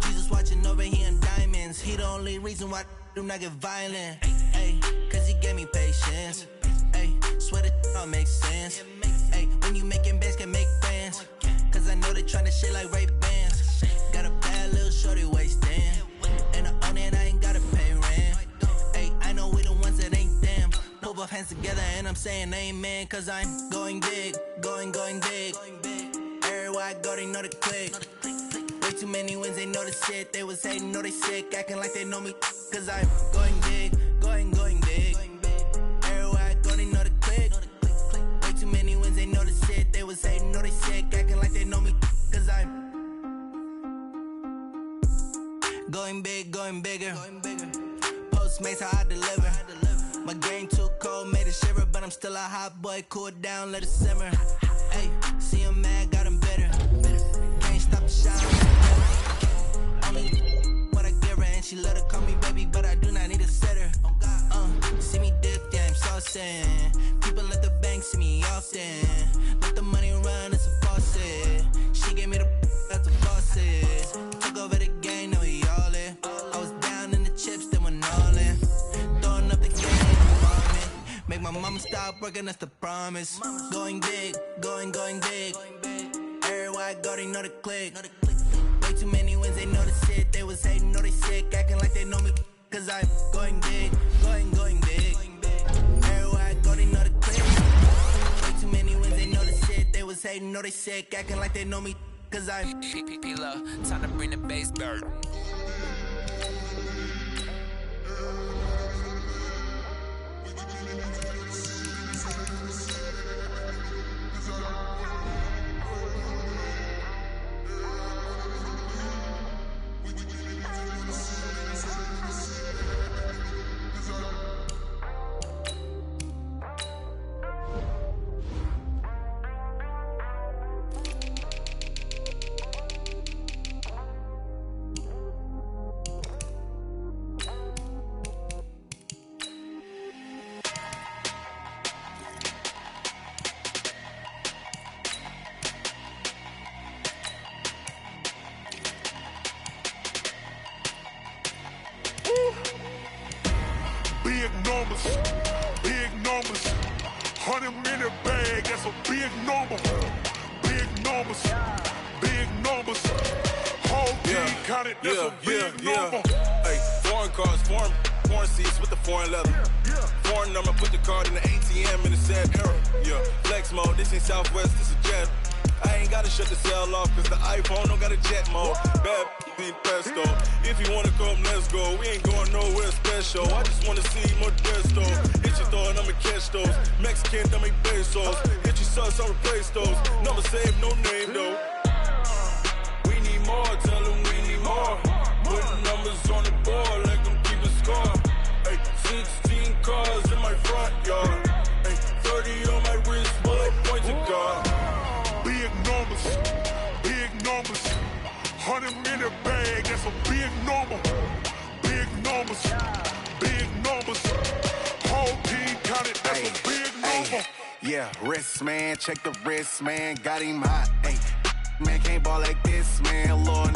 Jesus watching over here in diamonds. He the only reason why do not get violent. Ay, cause he gave me patience. Ay, swear that all makes sense. Ay, when you making bands, can make friends. Cause I know they tryna shit like Ray Bans. Got a bad little shorty waist. together and I'm saying amen, cause I'm going big, going big. Everywhere I go, they know the click. Way too many wins, they know the shit. They was hating, know they sick, acting like they know me, cause I'm going big, going big. Everywhere I go, they know the click. Way too many wins, they know the shit. They was hating, know they sick, acting like they know me, cause I'm going big, going bigger. Postmates, how I deliver. My game too cold, made it shiver, but I'm still a hot boy. Cool it down, let it simmer. Hey, see him mad, got him bitter. Can't stop the shine. Only what I give her, and she let her call me baby, but I do not need a sitter. See me dip, yeah, I'm saucing. People at the bank see me often. Let the money run, it's a faucet. She gave me the that's a faucet. Took over the game, now we all in. I was down in the chips, then went all in. Throwing up the game, make my mama stop working, that's the promise. Going big, going big. Everywhere I go, they know the click. Way too many wins, they know the shit. They was hating, know they sick, acting like they know me, cause I'm going big, going big. Everywhere I go, they know the click. Way too many wins, they know the shit. They was hating, know they sick, acting like they know me, cause I'm P-P-P-Love, time to bring the bass bird. Big numbers, 100 minute bag, that's a big number. Big numbers, whole team counted, that's a big number. Hey, foreign cars, foreign seats with the foreign leather. Foreign number, put the card in the ATM in a sad era. Yeah, flex mode, this ain't Southwest, this is jet. I ain't gotta shut the cell off, cause the iPhone don't got a jet mode. Bad need pesto. If you wanna come, let's go. We ain't going nowhere special. I just wanna see more desto. Hit your thought, I'ma catch those. Mexican, don't make pesos. Hit your sus, I'll replace those. Number saved, no name though. We need more, tell them we need more. Putting numbers on the board, let them keep a score. Hey, 16 cars in my front yard. Hey, 30 on my wrist, bullet point to God. Big numbers, 100 minute bag, that's a big number. Big numbers, whole team counted, that's a big number. Yeah, wrist man, check the wrist man, got him hot. Ay, man can't ball like this, man. Lord,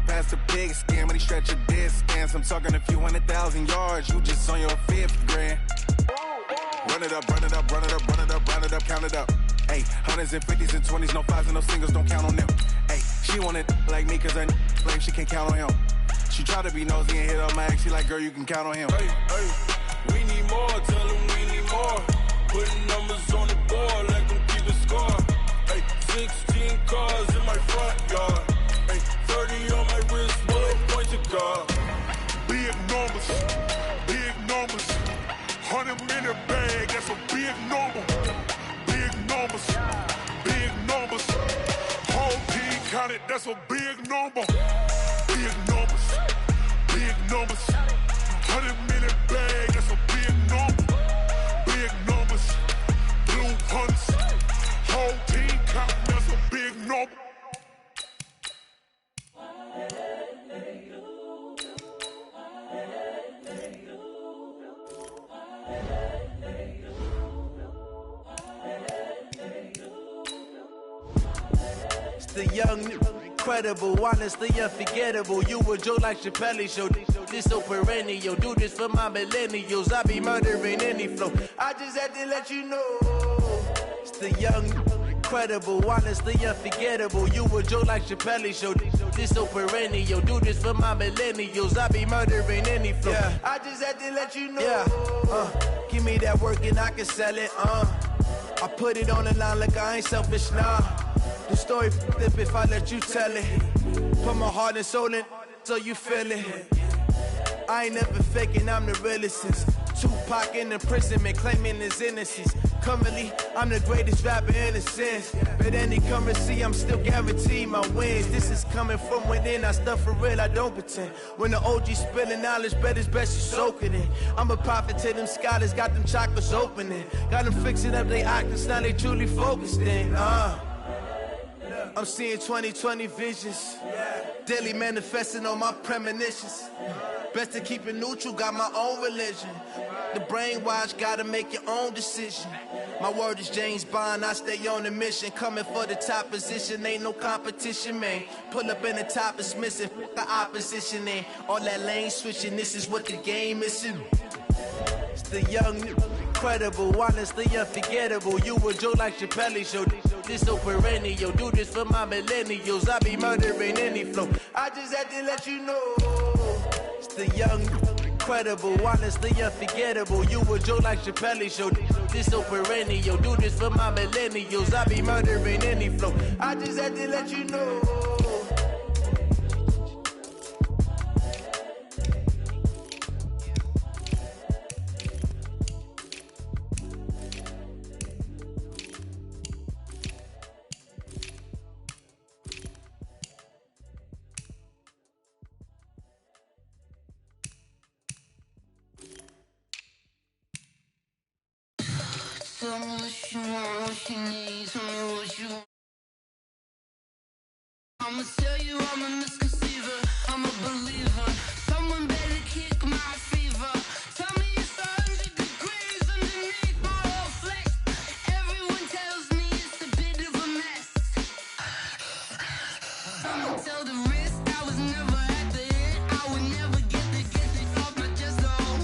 past the pig skin when he stretch a distance. I'm talking a few 100,000 yards, you just on your 5th grand. Run it up, count it up. Ay, hundreds and 50s and 20s, no 5s and no singles, don't count on them. Ay, she want it like me, cause her claim she can't count on him. She try to be nosy and hit up my ex, she like, girl, you can count on him. Hey, we need more, tell them we need more. Putting numbers on the board, let them keep a score. Hey, 16 cars in my front yard. Hey, 30 on my wrist, bullet point to God. Big numbers, 100 minute bag, that's a big number. Big numbers, whole team counted, that's a big number. Big numbers, 100 minute bag, that's a big number. Big numbers, blue hunts, whole team counted, that's a big number. The young, incredible, honestly unforgettable. You a joke like Chappelle show. This so perennial. Do this for my millennials. I be murdering any flow. I just had to let you know. It's the young, incredible, honestly unforgettable. You a joke like Chappelle show. This so perennial. Do this for my millennials. I be murdering any flow. Yeah. I just had to let you know. Yeah. Give me that work and I can sell it. I put it on the line like I ain't selfish, nah. The story flip if I let you tell it. Put my heart and soul in so you feel it. I ain't never faking, I'm the realest since Tupac in imprisonment, claiming his innocence. Currently, I'm the greatest rapper in a sense. But any currency, I'm still guaranteed my wins. This is coming from within, I stuff for real, I don't pretend. When the OG spilling knowledge, bet it's best you soak it in. I'm a prophet to them scholars, got them chakras opening. Got them fixing up they octaves, now they truly focused in. I'm seeing 2020 visions. Daily manifesting on my premonitions. Best to keep it neutral, got my own religion. The brainwash, gotta make your own decision. My word is James Bond, I stay on the mission. Coming for the top position, ain't no competition, man. Pull up in the top, it's missing, the opposition ain't. All that lane switching, this is what the game is. It's the young, incredible, honestly unforgettable. You a joke like Chappelle show. This so perennial. Do this for my millennials. I be murdering any flow. I just had to let you know. It's the young, incredible, honestly unforgettable. You a joke like Chappelle show. This so perennial. Do this for my millennials. I be murdering any flow. I just had to let you know. Tell me what you want, what you need, tell me what you want. I'ma tell you I'm a misconceiver, I'm a believer. Someone better kick my fever. Tell me it's 100 degrees underneath my whole flesh. Everyone tells me it's a bit of a mess. I'ma tell the risk, I was never at the end. I would never get this off my chest though.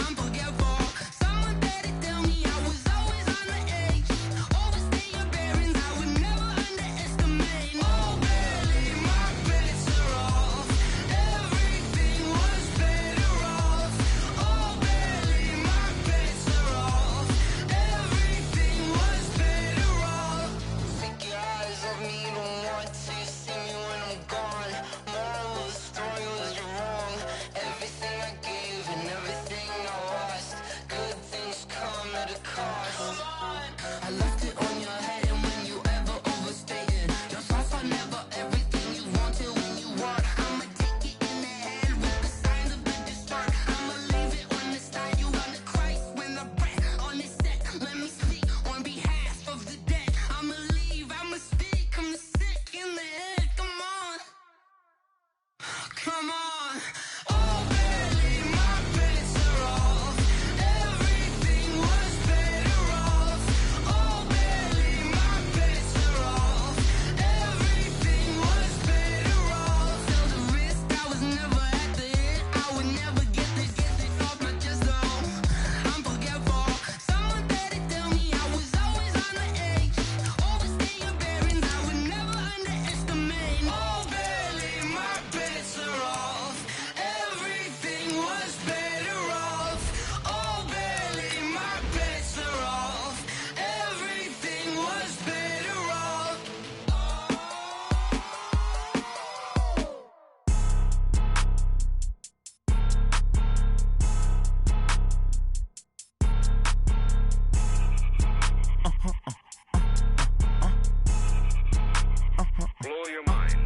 I'm forgetful. Someone better tell me I was always on the edge. Overstay your bearings, I would never underestimate. Oh, barely, my bets are off. Everything was better off. Oh, barely, my bets are off. Everything was better off. Take your eyes off me, don't want to see me when I'm gone. Moral of the story was you're wrong. Everything I gave and everything I lost. Good things come at a cost. I left it on your head, and when you ever overstay it, your thoughts are never everything you wanted when you want. I'ma take it in the head with the signs of the distort. I'ma leave it on the side. You on the Christ when I breath on this set. Let me speak on behalf of the dead. I'ma leave, I'ma speak. I'm sick in the head. Come on, come on. Oh, barely, my bets are off. Everything was better off. Oh, barely, my bets are off. Everything was better off. Tell the risk, I was never at the end. I would never get this off my chest though. I'm forgetful. Someone better tell me I was always on the edge. Overstay your bearings, I would never underestimate. Oh, barely, my bets are off. Everything was better off. Oh, barely, my bets are off. Everything was better off. Blow your mind.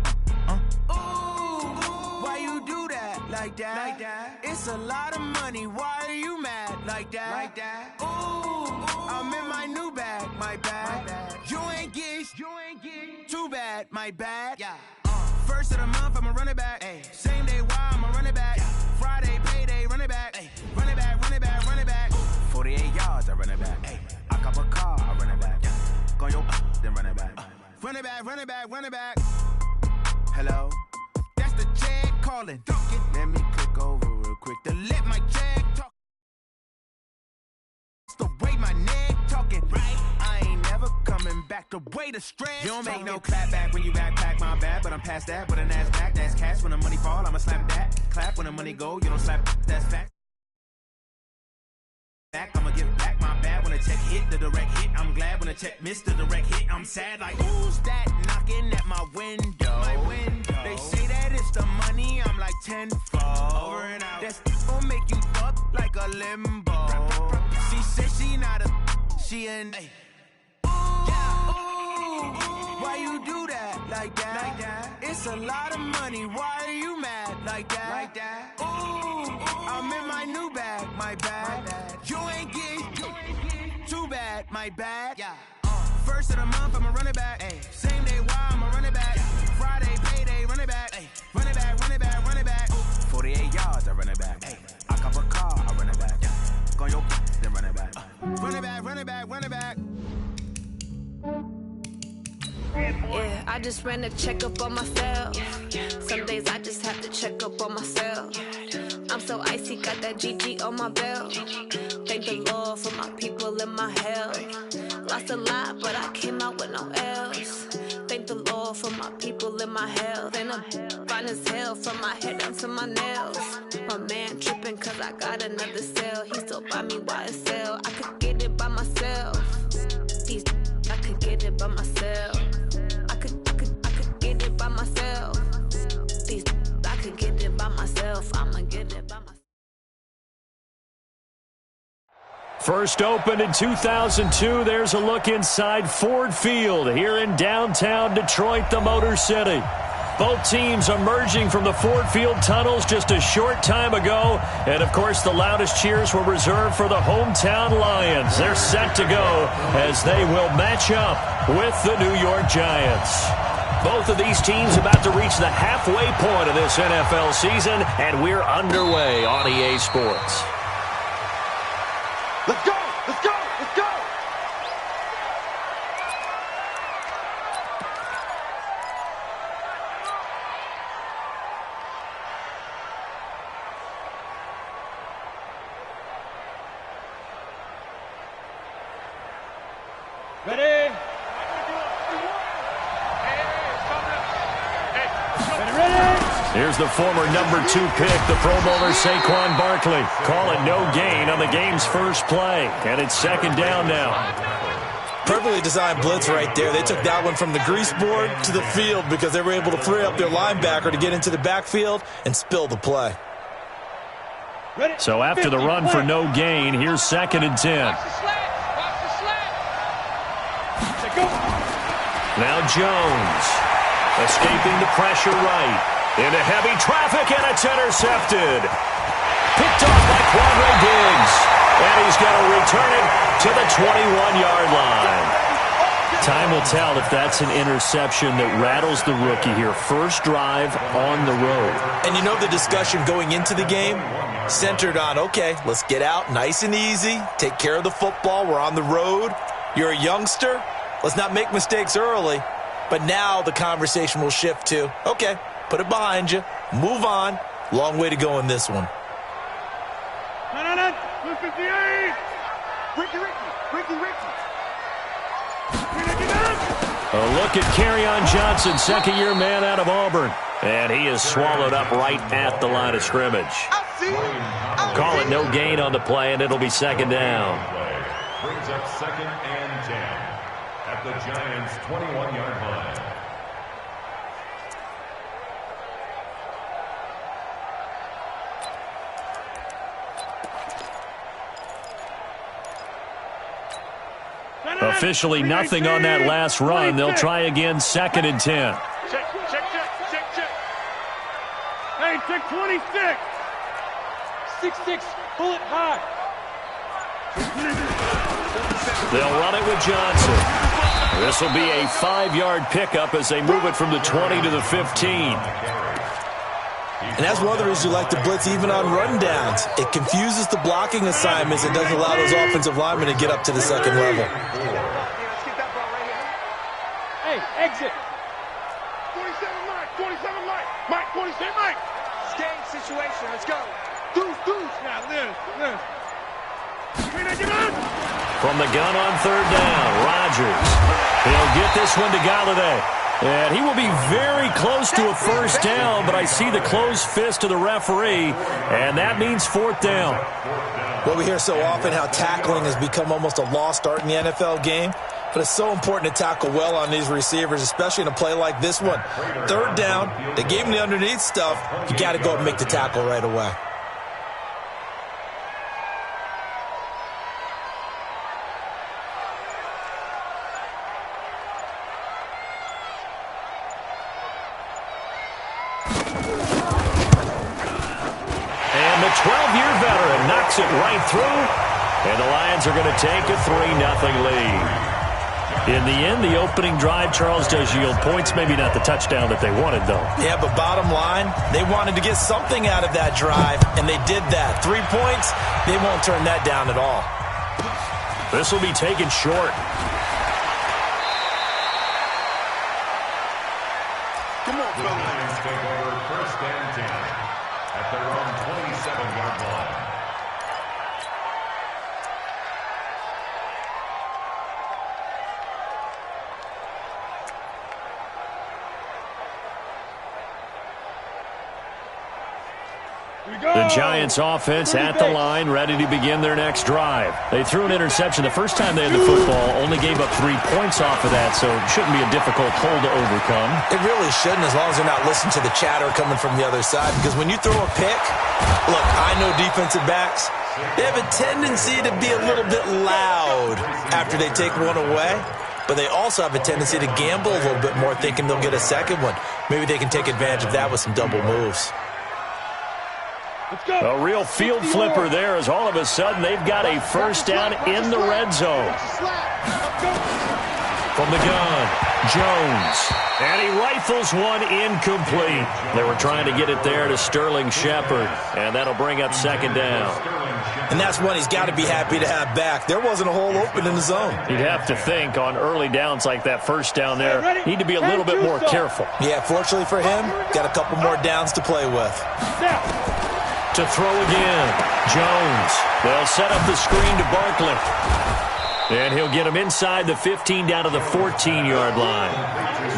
Why you do that? Like that? It's a lot of money. Why are you mad? Like that? Ooh, I'm in my new bag. My bad. You ain't get too bad. My bad. Yeah. First of the month, I'ma run it back. Same day, why I'ma run it back. Friday, payday, run it back. Run it back, run it back, run it back. 48 yards, I run it back. I cop a car, I run it back. Go your then run it back. Run it back, run it back, run it back. Hello? That's the check calling. Let me click over real quick to let my check talk. It's the way my neck talking. Right? I ain't never coming back. back, the way the stress. You don't make no clap back when you backpack, my bad, but I'm past that. With an ass back, that's cash. When the money fall, I'ma slap that. Clap when the money go, you don't slap, that's fact. Back, I'ma give back, my bad. When the check hit, the direct hit, I'm glad. When the check missed the direct hit, I'm sad. Like, who's that knocking at my window? They say that it's the money, I'm like tenfold. Over and out. That's gon' make you fuck like a limbo. She said she not a, she an. Why you do that like that? It's a lot of money. Why are you mad like that? Ooh, I'm in my new bag, my bad. You ain't getting too bad, my bad. Yeah. First of the month, I'ma run it back. Ay. Same day, why I'ma run it back. Friday, payday, run it back. Ay. Run it back, run it back, run it back. 48 yards, I run it back. Ay. I cop a car, I run it back. Go on your then run it back. Run it back, run it back, run it back. Yeah, I just ran a checkup on myself. Some days I just have to check up on myself. I'm so icy, got that GG on my belt. Thank the Lord for my people in my health. Lost a lot, but I came out with no else. Thank the Lord for my people in my health. And I'm fine as hell from my head down to my nails. My man tripping cause I got another cell. He still buy me YSL. I could get it by myself. These I could get it by myself. I could get it by myself. These I could get it by myself. I'ma get it by myself. First opened in 2002, there's a look inside Ford Field here in downtown Detroit, the Motor City. Both teams emerging from the Ford Field tunnels just a short time ago. And, of course, the loudest cheers were reserved for the hometown Lions. They're set to go as they will match up with the New York Giants. Both of these teams about to reach the halfway point of this NFL season, and we're underway on EA Sports. Let's go! Let's go! Let's go! Ready? Here's the former number 2 pick, the Pro Bowler Saquon Barkley. Call it no gain on the game's first play, and it's second down now. Perfectly designed blitz right there. They took that one from the grease board to the field because they were able to free up their linebacker to get into the backfield and spill the play. So after the run for no gain, here's second and 10. Now Jones, escaping the pressure right. Into heavy traffic, and it's intercepted. Picked off by Quandre Diggs. And he's going to return it to the 21-yard line. Time will tell if that's an interception that rattles the rookie here. First drive on the road. And you know the discussion going into the game centered on, okay, let's get out nice and easy, take care of the football, we're on the road. You're a youngster, let's not make mistakes early. But now the conversation will shift to, okay, put it behind you, move on. Long way to go in this one. 258! Ricky. A look at Kerryon Johnson, second-year man out of Auburn. And he is swallowed up right at the line of scrimmage. Call it no gain on the play, and it'll be second down. Brings up second and 10 at the Giants' 21-yard line. Officially nothing on that last run. They'll try again, second and 10. Check. Hey, check 26. 6'6", bullet high. They'll run it with Johnson. This will be a 5-yard pickup as they move it from the 20 to the 15. And that's one of the reasons you like to blitz even on rundowns. It confuses the blocking assignments and doesn't allow those offensive linemen to get up to the second level. Hey, exit. 27 Mike. 27 Mike. Game situation. Let's go. Deuce. Now, Liz. Get on. From the gun on third down, Rodgers. He'll get this one to Galladay. And he will be very close to a first down, but I see the closed fist of the referee, and that means fourth down. Well, we hear so often how tackling has become almost a lost art in the NFL game, but it's so important to tackle well on these receivers, especially in a play like this one. Third down, they gave him the underneath stuff. You got to go and make the tackle right away. And the 12-year veteran knocks it right through, and the Lions are going to take a 3-0 lead. In the end, the opening drive, Charles, does yield points. Maybe not the touchdown that they wanted, though. Yeah, but bottom line, they wanted to get something out of that drive, and they did that. 3 points, they won't turn that down at all. This will be taken short. Come on, the Lions take over first and 10 at their own 27-yard line. The Giants offense at the line, ready to begin their next drive. They threw an interception the first time they had the football, only gave up 3 points off of that, so it shouldn't be a difficult hole to overcome. It really shouldn't, as long as they're not listening to the chatter coming from the other side, because when you throw a pick, look, I know defensive backs, they have a tendency to be a little bit loud after they take one away, but they also have a tendency to gamble a little bit more, thinking they'll get a second one. Maybe they can take advantage of that with some double moves. A real field flipper there, as all of a sudden they've got a first down in the red zone. From the gun, Jones. And he rifles one incomplete. They were trying to get it there to Sterling Shepard, and that'll bring up second down. And that's one he's got to be happy to have back. There wasn't a hole open in the zone. You'd have to think on early downs like that first down there, need to be a little bit more careful. Yeah, fortunately for him, got a couple more downs to play with. To throw again, Jones. They'll set up the screen to Barkley. And he'll get him inside the 15 down to the 14-yard line.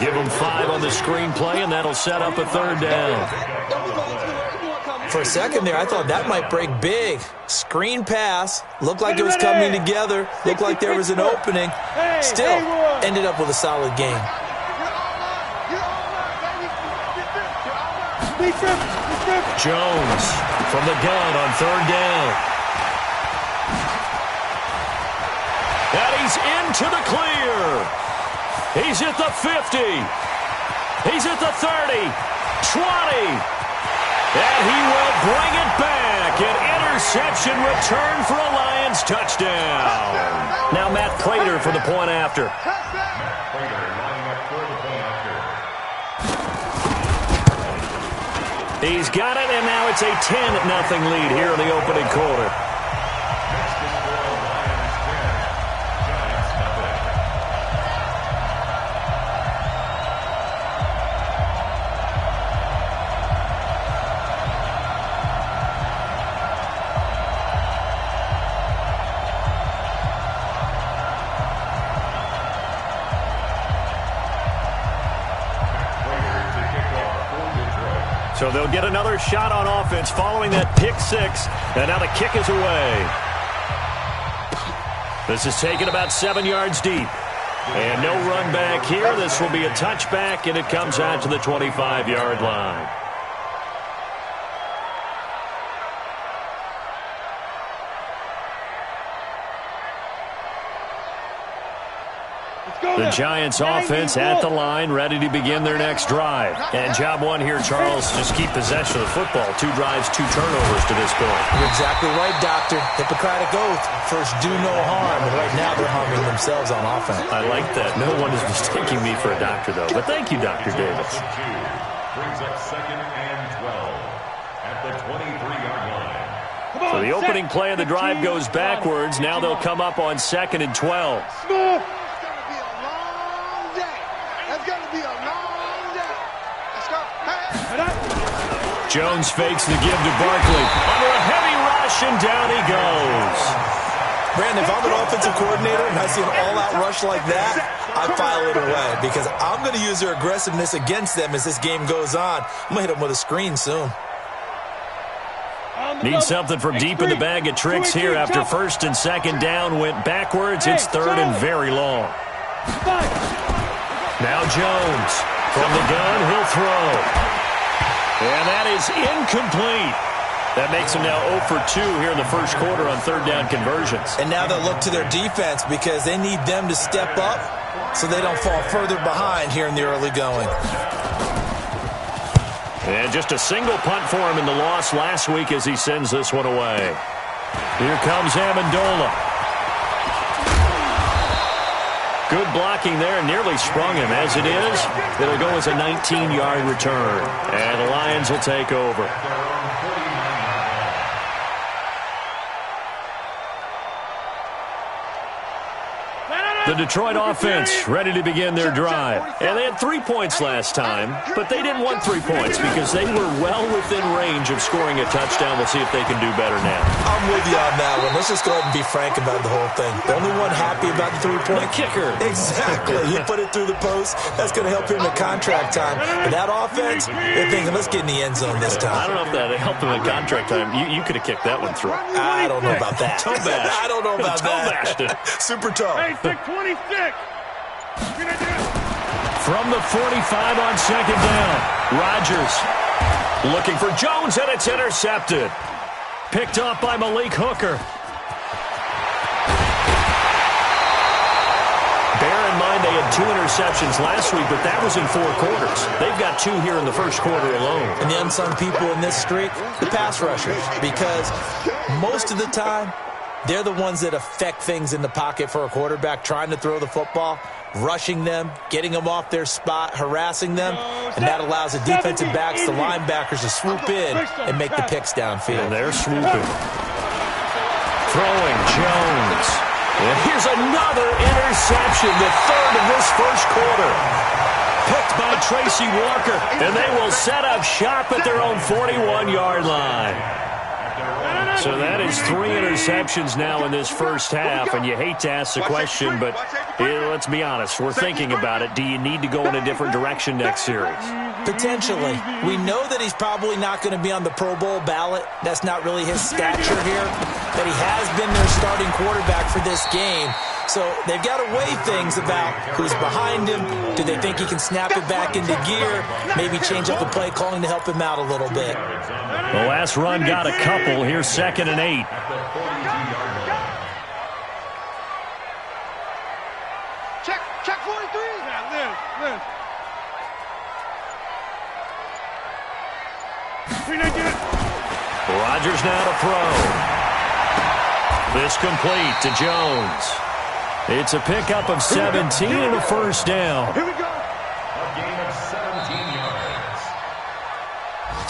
Give him 5 on the screenplay, and that'll set up a third down. For a second there, I thought that might break big. Screen pass. Looked like it was coming together. Looked like there was an opening. Still, ended up with a solid game. Jones from the gun on third down. And he's into the clear. He's at the 50. He's at the 30. 20. And he will bring it back. An interception return for a Lions touchdown. Now Matt Prater for the point after. He's got it, and now it's a 10-0 lead here in the opening quarter. So they'll get another shot on offense following that pick six, and now the kick is away. This is taken about 7 yards deep. And no run back here. This will be a touchback, and it comes out to the 25-yard line. The Giants offense at the line, ready to begin their next drive. And job one here, Charles, just keep possession of the football. 2 drives, 2 turnovers to this point. You're exactly right, Doctor. Hippocratic oath. First, do no harm. And right now, they're harming themselves on offense. I like that. No one is mistaking me for a doctor, though. But thank you, Dr. Davis. Brings up second and 12 at the 23-yard line. So the opening play of the drive goes backwards. Now they'll come up on second and 12. Jones fakes the give to Barkley. Under a heavy rush, and down he goes. Brandon, if I'm an offensive coordinator and I see an all-out rush like that, I file it away because I'm going to use their aggressiveness against them as this game goes on. I'm going to hit them with a screen soon. Need something from deep in the bag of tricks here after first and second down went backwards. It's third and very long. Now Jones from the gun, he'll throw. And that is incomplete. That makes him now 0 for 2 here in the first quarter on third down conversions. And now they'll look to their defense because they need them to step up so they don't fall further behind here in the early going. And just a single punt for him in the loss last week as he sends this one away. Here comes Amendola. Good blocking there, nearly sprung him. As it is, it'll go as a 19-yard return. And the Lions will take over. The Detroit offense ready to begin their drive. And they had 3 points last time, but they didn't want 3 points because they were well within range of scoring a touchdown. We'll see if they can do better now. I'm with you on that one. Let's just go ahead and be frank about the whole thing. The only one happy about the 3-point kicker. Exactly. He put it through the post. That's going to help him in contract time. But that offense, they're thinking, let's get in the end zone this time. I don't know if that helped him in contract time. You could have kicked that one through. I don't know about that. Toe bash. I don't know about toe that. Bashed it. Super toe. Hey, 626. From the 45 on second down, Rodgers looking for Jones, and it's intercepted. Picked up by Malik Hooker. Bear in mind they had 2 interceptions last week, but that was in 4 quarters. They've got 2 here in the first quarter alone. And the unsung people in this streak, the pass rushers, because most of the time, they're the ones that affect things in the pocket for a quarterback, trying to throw the football, rushing them, getting them off their spot, harassing them, and that allows the defensive backs, the linebackers to swoop in and make the picks downfield. And they're swooping. Throwing Jones. And here's another interception, the third of this first quarter. Picked by Tracy Walker, and they will set up shop at their own 41-yard line. So that is 3 interceptions now in this first half, and you hate to ask the question, but let's be honest, we're thinking about it. Do you need to go in a different direction next series? Potentially. We know that he's probably not going to be on the Pro Bowl ballot. That's not really his stature here, but he has been their starting quarterback for this game. So they've got to weigh things about who's behind him. Do they think he can snap it back into gear? Maybe change up the play calling to help him out a little bit. The last run got a couple. Here's 2nd and 8. Check 43. Yeah, live. Rodgers now to throw. This complete to Jones. It's a pickup of 17 and a first down. Here we go. A gain of 17 yards.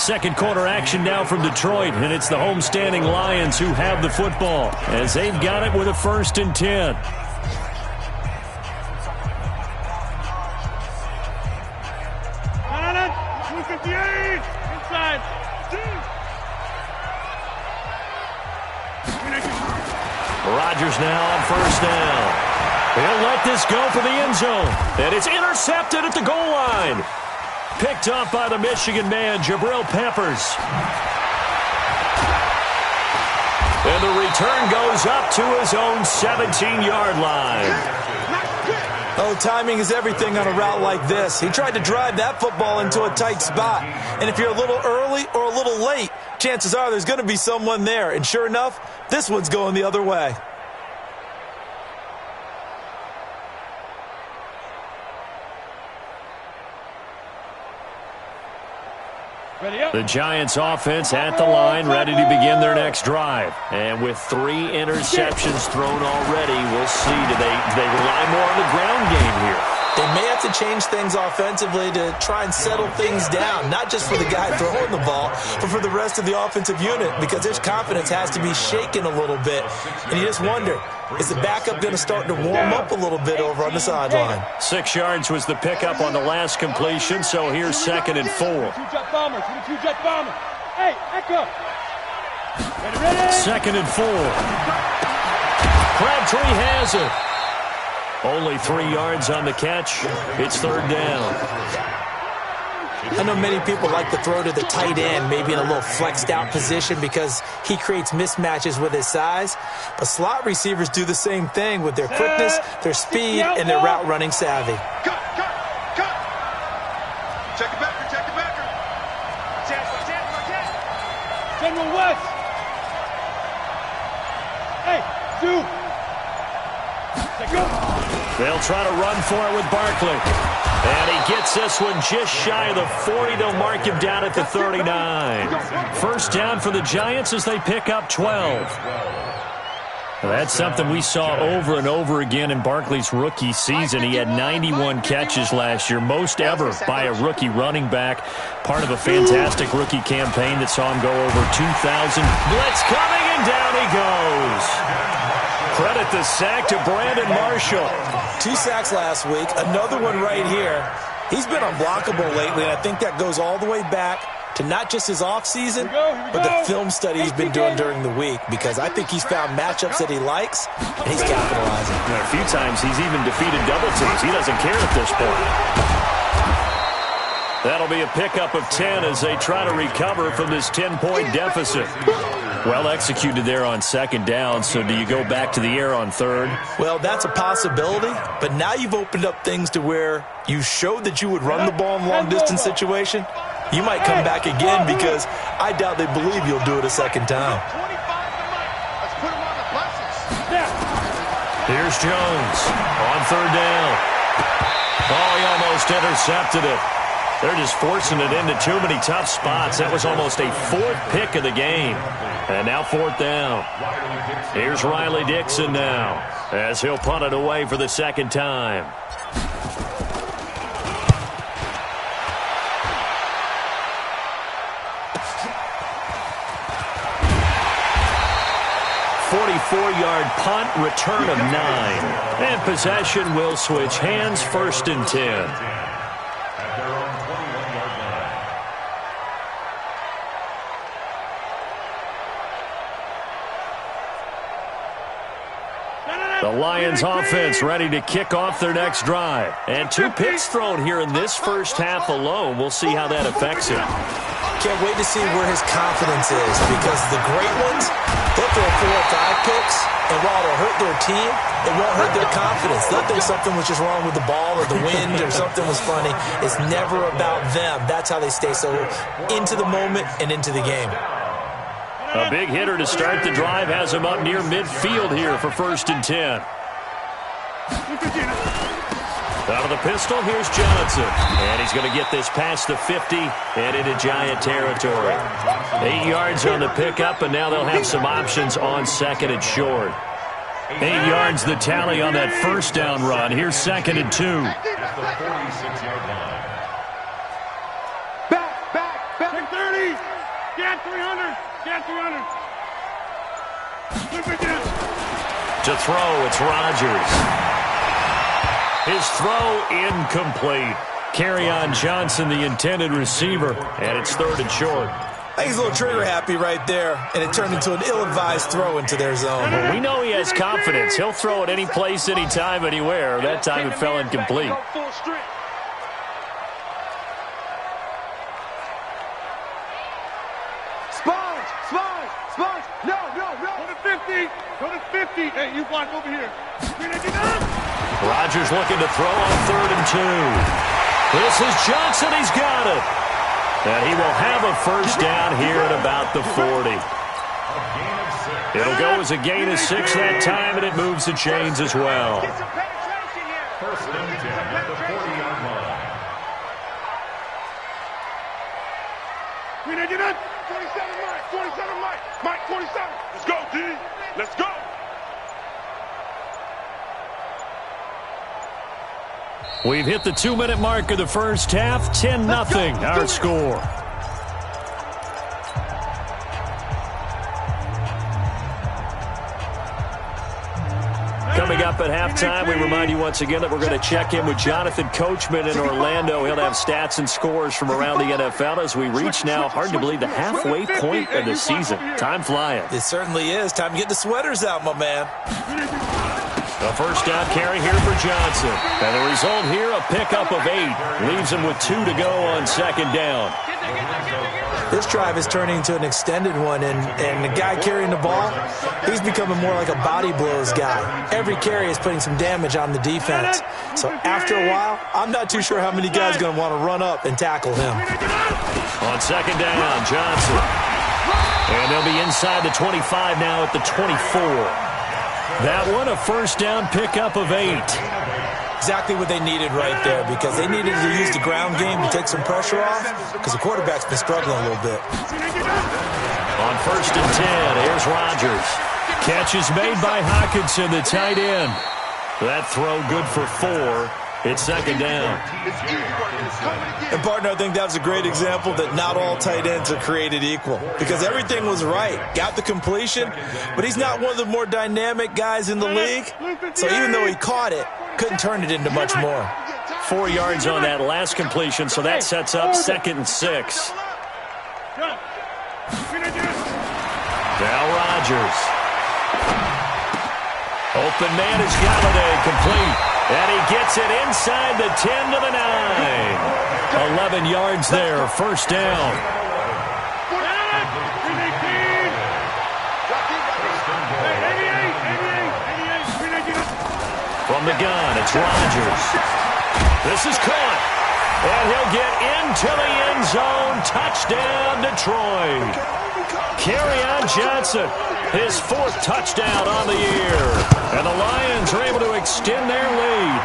Second quarter action now from Detroit, and it's the homestanding Lions who have the football as they've got it with a 1st and 10. Inside. Rodgers now on first down. He'll let this go for the end zone. And it's intercepted at the goal line. Picked up by the Michigan man, Jabril Peppers. And the return goes up to his own 17-yard line. Oh, timing is everything on a route like this. He tried to drive that football into a tight spot. And if you're a little early or a little late, chances are there's going to be someone there. And sure enough, this one's going the other way. The Giants offense at the line, ready to begin their next drive. And with 3 interceptions thrown already, we'll see. Do they rely more on the ground game here? They may have to change things offensively to try and settle things down, not just for the guy throwing the ball, but for the rest of the offensive unit, because their confidence has to be shaken a little bit. And you just wonder, is the backup going to start to warm up a little bit over on the sideline? 6 yards was the pickup on the last completion, so here's 2nd and 4. 2-jet bombers. 2-jet bomber. Hey, echo. Ready. 2nd and 4. Crabtree has it. Only 3 yards on the catch. It's third down. I know many people like to throw to the tight end, maybe in a little flexed out position because he creates mismatches with his size. But slot receivers do the same thing with their quickness, their speed, and their route running savvy. Cut. Check it backer. General West. Hey, Sue. They'll try to run for it with Barkley. And he gets this one just shy of the 40. They'll mark him down at the 39. First down for the Giants as they pick up 12. That's something we saw over and over again in Barkley's rookie season. He had 91 catches last year, most ever by a rookie running back. Part of a fantastic rookie campaign that saw him go over 2,000. Blitz coming, and down he goes. Credit the sack to Brandon Marshall. 2 sacks last week, another one right here. He's been unblockable lately, and I think that goes all the way back to not just his offseason, but the film study he's been doing during the week, because I think he's found matchups that he likes, and he's capitalizing. A few times he's even defeated double teams. He doesn't care at this point. That'll be a pickup of 10 as they try to recover from this 10-point deficit. Well executed there on second down, so do you go back to the air on third? Well, that's a possibility, but now you've opened up things to where you showed that you would run the ball in long-distance situation. You might come back again because I doubt they believe you'll do it a second time. Here's Jones on third down. Oh, he almost intercepted it. They're just forcing it into too many tough spots. That was almost a 4th pick of the game. And now 4th down. Here's Riley Dixon now as he'll punt it away for the second time. Yard punt, return of 9. And possession will switch hands, 1st and 10. At their own 21-yard line. The Lions offense ready to kick off their next drive. And 2 picks thrown here in this first half alone. We'll see how that affects him. Can't wait to see where his confidence is, because the great ones, they'll throw 4 or 5 picks, and while it'll hurt their team, it won't hurt their confidence. They'll think something was just wrong with the ball or the wind or something was funny. It's never about them. That's how they stay so into the moment and into the game. A big hitter to start the drive has him up near midfield here for 1st and 10. Out of the pistol, here's Johnson. And he's going to get this past the 50 and into Giant territory. 8 yards on the pickup, and now they'll have some options on second and short. 8 yards the tally on that first down run. Here's 2nd and 2. At the 46-yard line. Back. Take 30. Get 300. To throw, it's Rodgers. His throw incomplete. Kerryon Johnson, the intended receiver, and it's 3rd and short. I think he's a little trigger happy right there, and it turned into an ill-advised throw into their zone. Well, we know he has confidence. He'll throw it any place, anytime, anywhere. That time it fell incomplete. Sponge. No. Go to 50. Hey, you block over here. Rodgers looking to throw on 3rd and 2. This is Johnson. He's got it. And he will have a first down here at about the 40. It'll go as a gain of 6 that time, and it moves the chains as well. 1st and 10 at the 40-yard line. 27, Mike. 27. Let's go, D. Let's go. We've hit the 2-minute mark of the first half. 10-0 our score. Coming up at halftime, we remind you once again that we're going to check in with Jonathan Coachman in Orlando. He'll have stats and scores from around the NFL as we reach now, hard to believe, the halfway point of the season. Time flying. It certainly is. Time to get the sweaters out, my man. A first down carry here for Johnson. And the result here, a pickup of 8. Leaves him with 2 to go on second down. This drive is turning into an extended one, and the guy carrying the ball, he's becoming more like a body blows guy. Every carry is putting some damage on the defense. So after a while, I'm not too sure how many guys are going to want to run up and tackle him. On second down, Johnson. And they'll be inside the 25 now at the 24. That one, a first down pickup of 8. Exactly what they needed right there, because they needed to use the ground game to take some pressure off, because the quarterback's been struggling a little bit. On first and 10, here's Rodgers. Catch is made by Hockenson, the tight end. That throw good for 4. It's second down. And, partner, I think that was a great example that not all tight ends are created equal, because everything was right. Got the completion, but he's not one of the more dynamic guys in the league. So even though he caught it, couldn't turn it into much more. 4 yards on that last completion, so that sets up second and 6. Now Rodgers. Open man is Galladay, complete. And he gets it inside the 10 to the 9. 11 yards there, first down. From the gun, it's Rodgers. This is caught. And he'll get into the end zone. Touchdown, Detroit. Kerryon Johnson, his 4th touchdown on the year. And the Lions are able to extend their lead.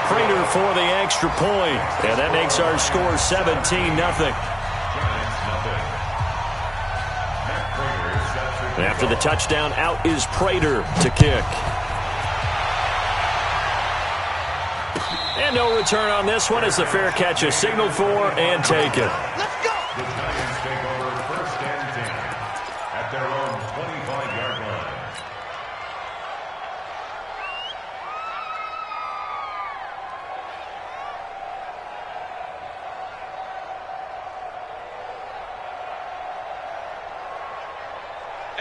Prater for the extra point. And that makes our score 17-0. After the touchdown, out is Prater to kick. And no return on this one as the fair catch is signaled for and taken. The Giants take over first and 10 at their own 25-yard line.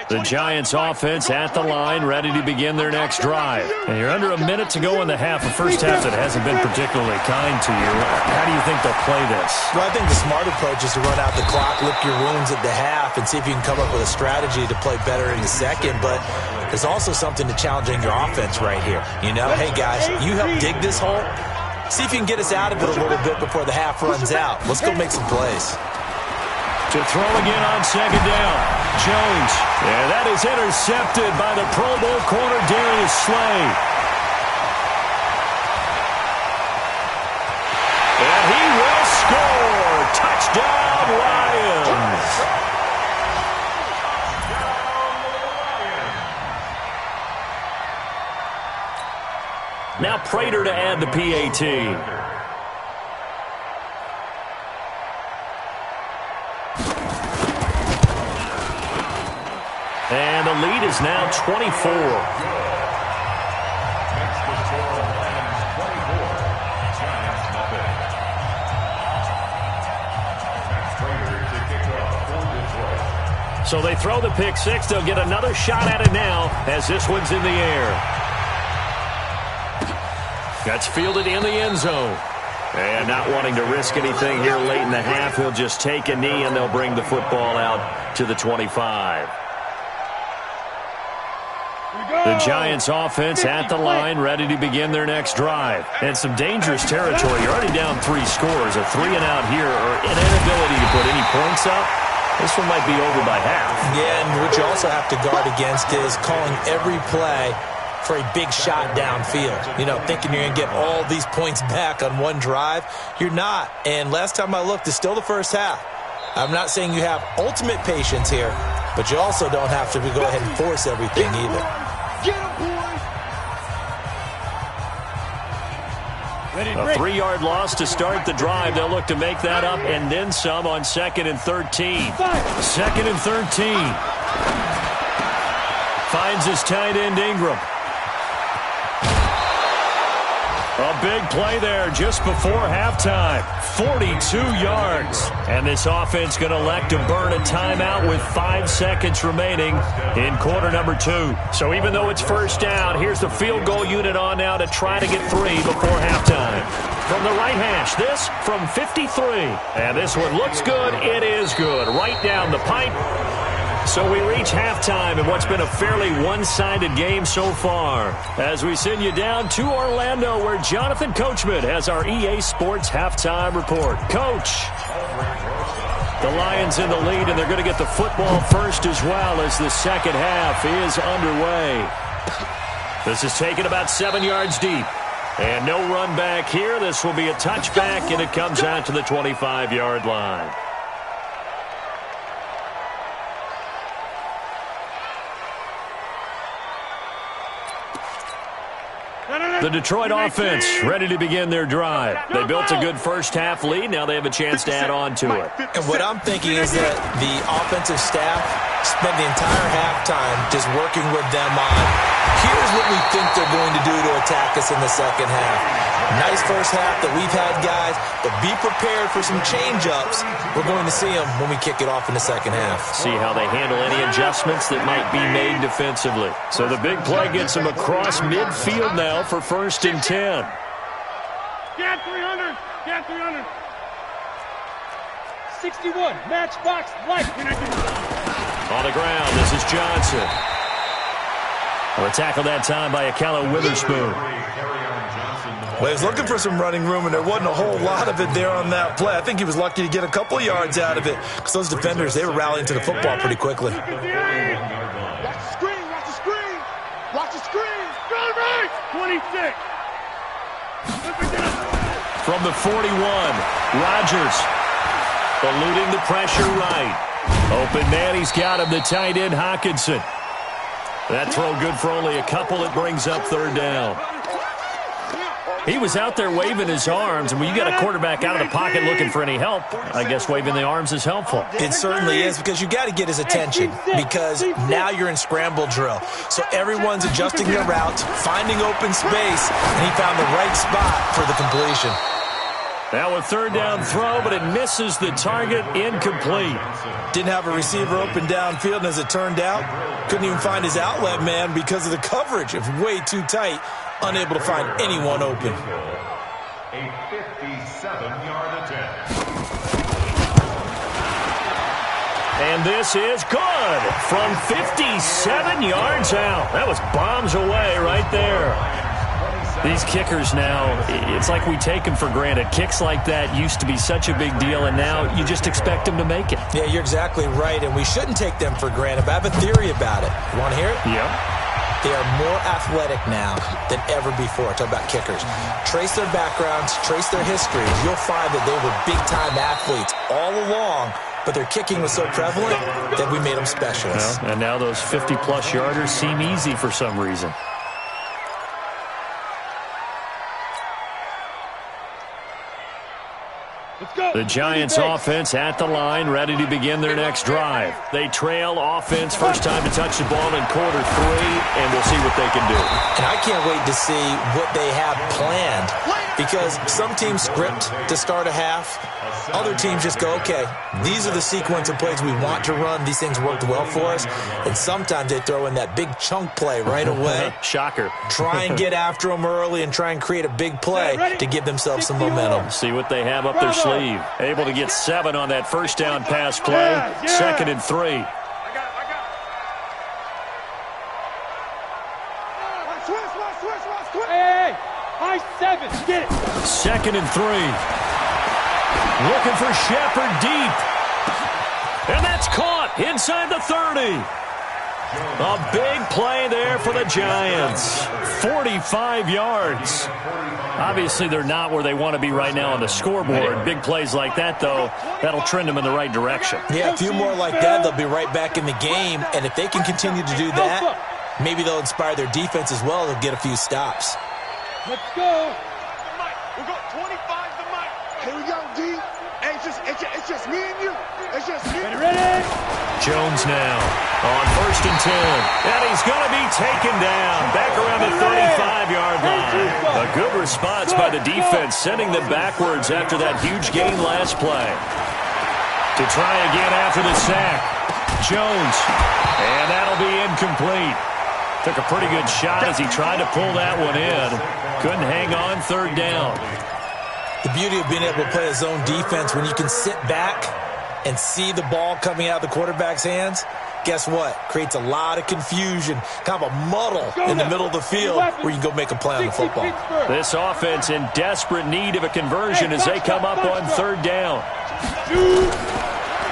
The Giants offense at the line, ready to begin their next drive. And you're under a minute to go in the half, a first half that hasn't been particularly kind to you. How do you think they'll play this? Well, I think the smart approach is to run out the clock, lick your wounds at the half, and see if you can come up with a strategy to play better in the second. But there's also something to challenging your offense right here. You know, hey, guys, you help dig this hole. See if you can get us out of it a little bit before the half runs out. Let's go make some plays. To throw again on second down. Jones. Yeah, that is intercepted by the Pro Bowl corner, Darius Slay. And he will score. Touchdown, Lions. Now Prater to add the PAT. And the lead is now 24. So they throw the pick six. They'll get another shot at it now as this one's in the air. That's fielded in the end zone. And not wanting to risk anything here late in the half, he'll just take a knee and they'll bring the football out to the 25. The Giants offense at the line, ready to begin their next drive. And some dangerous territory. You're already down 3 scores. A 3-and-out here, or an inability to put any points up. This one might be over by half. Yeah, and what you also have to guard against is calling every play for a big shot downfield. You know, thinking you're going to get all these points back on one drive. You're not. And last time I looked, it's still the first half. I'm not saying you have ultimate patience here, but you also don't have to go ahead and force everything either. A 3-yard loss to start the drive. They'll look to make that up and then some on 2nd and 13. 2nd and 13. Finds his tight end Ingram. A big play there just before halftime. 42 yards. And this offense going to elect to burn a timeout with 5 seconds remaining in quarter number 2. So even though it's first down, here's the field goal unit on now to try to get 3 before halftime. From the right hash, this from 53. And this one looks good. It is good. Right down the pipe. So we reach halftime in what's been a fairly one-sided game so far. As we send you down to Orlando, where Jonathan Coachman has our EA Sports halftime report. Coach, the Lions in the lead, and they're going to get the football first as well as the second half is underway. This is taken about 7 yards deep. And no run back here. This will be a touchback, and it comes out to the 25-yard line. The Detroit offense ready to begin their drive. They built a good first-half lead. Now they have a chance to add on to it. And what I'm thinking is that the offensive staff spent the entire halftime just working with them on, here's what we think they're going to do to attack us in the second half. Nice first half that we've had, guys, but be prepared for some change-ups. We're going to see them when we kick it off in the second half. See how they handle any adjustments that might be made defensively. So the big play gets them across midfield now for first and 10. Get 300. Get 300. 61. Matchbox light. On the ground, this is Johnson. Well, a tackle that time by Akella Witherspoon. Well, he was looking for some running room, and there wasn't a whole lot of it there on that play. I think he was lucky to get a couple of yards out of it because those defenders, they were rallying to the football pretty quickly. Watch the screen. Watch the screen. Watch the screen. 26. From the 41, Rodgers eluding the pressure right. Open man, he's got him, the tight end Hawkinson. That throw good for only a couple. It brings up third down. He was out there waving his arms, and when you got a quarterback out of the pocket looking for any help, I guess waving the arms is helpful. It certainly is, because you got to get his attention, because now you're in scramble drill. So everyone's adjusting their routes, finding open space, and he found the right spot for the completion. Now a third down throw, but it misses the target, incomplete. Didn't have a receiver open downfield, and as it turned out, couldn't even find his outlet man because of the coverage. It was way too tight. Unable to find anyone open. A 57-yard attempt. And this is good from 57 yards out. That was bombs away right there. These kickers now, it's like we take them for granted. Kicks like that used to be such a big deal, and now you just expect them to make it. Yeah, you're exactly right, and we shouldn't take them for granted. But I have a theory about it. You want to hear it? Yeah. They are more athletic now than ever before. Talk about kickers. Trace their backgrounds, trace their histories. You'll find that they were big-time athletes all along, but their kicking was so prevalent that we made them specialists. Well, and now those 50-plus yarders seem easy for some reason. The Giants offense at the line, ready to begin their next drive. They trail offense, first time to touch the ball in quarter 3, and we'll see what they can do. And I can't wait to see what they have planned, because some teams script to start a half. Other teams just go, okay, these are the sequence of plays we want to run. These things worked well for us. And sometimes they throw in that big chunk play right away. Shocker. Try and get after them early and try and create a big play to give themselves some momentum. See what they have up their sleeve. Able to get 7 on that first down pass play. Second and 3. Hey, high 7, get it. Second and 3. Looking for Shepard deep. And that's caught inside the 30. A big play there for the Giants. 45 yards. Obviously, they're not where they want to be right now on the scoreboard. Big plays like that, though, that'll trend them in the right direction. Yeah, a few more like that, they'll be right back in the game. And if they can continue to do that, maybe they'll inspire their defense as well. They'll get a few stops. Let's go. We got 25 to Mike. Here we go, D. Hey, it's just me and you. It's just me. Ready? Jones now on 1st and 10. And he's going to be taken down back around the 35-yard line. A good response by the defense, sending them backwards after that huge gain last play. To try again after the sack. Jones. And that'll be incomplete. Took a pretty good shot as he tried to pull that one in. Couldn't hang on 3rd down. The beauty of being able to play a zone defense when you can sit back and see the ball coming out of the quarterback's hands, guess what? Creates a lot of confusion, kind of a muddle in the middle of the field where you can go make a play on the football. This offense in desperate need of a conversion as they come up on 3rd down.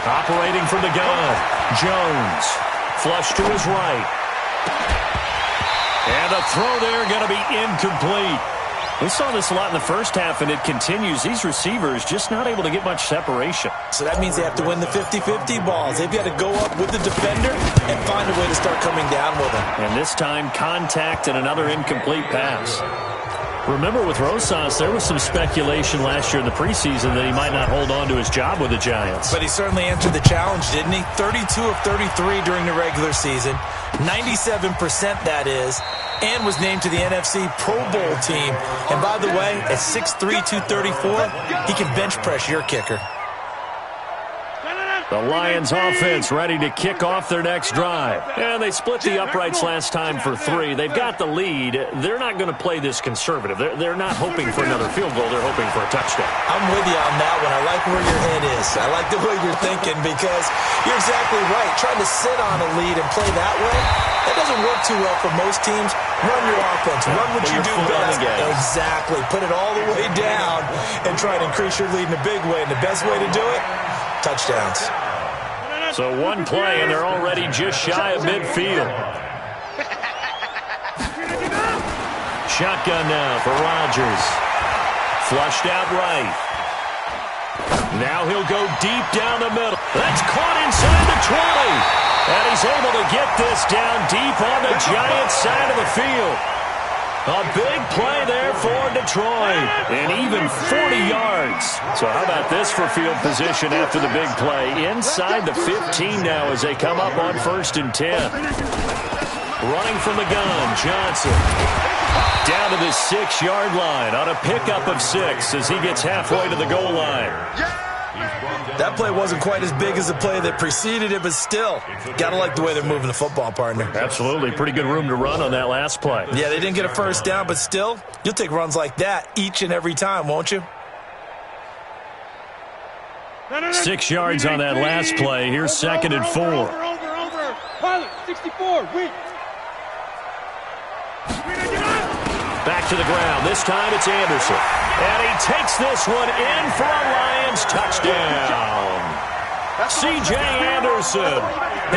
Operating from the gun, Jones. Flush to his right. And the throw there going to be incomplete. We saw this a lot in the first half, and it continues. These receivers just not able to get much separation. So that means they have to win the 50-50 balls. They've got to go up with the defender and find a way to start coming down with them. And this time, contact and another incomplete pass. Remember, with Rosas, there was some speculation last year in the preseason that he might not hold on to his job with the Giants. But he certainly answered the challenge, didn't he? 32 of 33 during the regular season, 97% that is, and was named to the NFC Pro Bowl team. And by the way, at 6'3", 234, he can bench press your kicker. The Lions offense ready to kick off their next drive. And they split the uprights last time for 3. They've got the lead. They're not going to play this conservative. They're not hoping for another field goal. They're hoping for a touchdown. I'm with you on that one. I like where your head is. I like the way you're thinking because you're exactly right. Trying to sit on a lead and play that way, that doesn't work too well for most teams. Run your offense. Run what you do best. Exactly. Put it all the way down and try to increase your lead in a big way. And the best way to do it, touchdowns. So one play, and they're already just shy of midfield. Shotgun now for Rodgers. Flushed out right. Now he'll go deep down the middle. That's caught inside the 20. And he's able to get this down deep on the Giants side of the field. A big play there for Detroit. And even 40 yards. So how about this for field position after the big play? Inside the 15 now as they come up on 1st and 10. Running from the gun, Johnson. Down to the 6-yard line on a pickup of 6 as he gets halfway to the goal line. That play wasn't quite as big as the play that preceded it, but still, got to like the way they're moving the football, partner. Absolutely. Pretty good room to run on that last play. Yeah, they didn't get a first down, but still, you'll take runs like that each and every time, won't you? 6 yards on that last play. Here's 2nd and 4. Over. Pilot, 64, wait. Back to the ground. This time it's Anderson. And he takes this one in for a Lions touchdown. C.J. Anderson,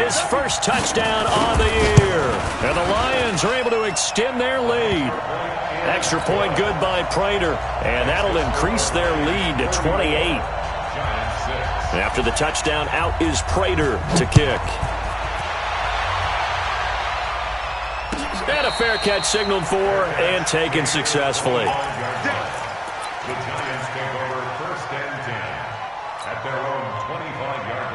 his first touchdown on the year. And the Lions are able to extend their lead. Extra point good by Prater. And that'll increase their lead to 28. After the touchdown, out is Prater to kick. And a fair catch signaled for and taken successfully. The Giants take over 1st and 10 at their own 25-yard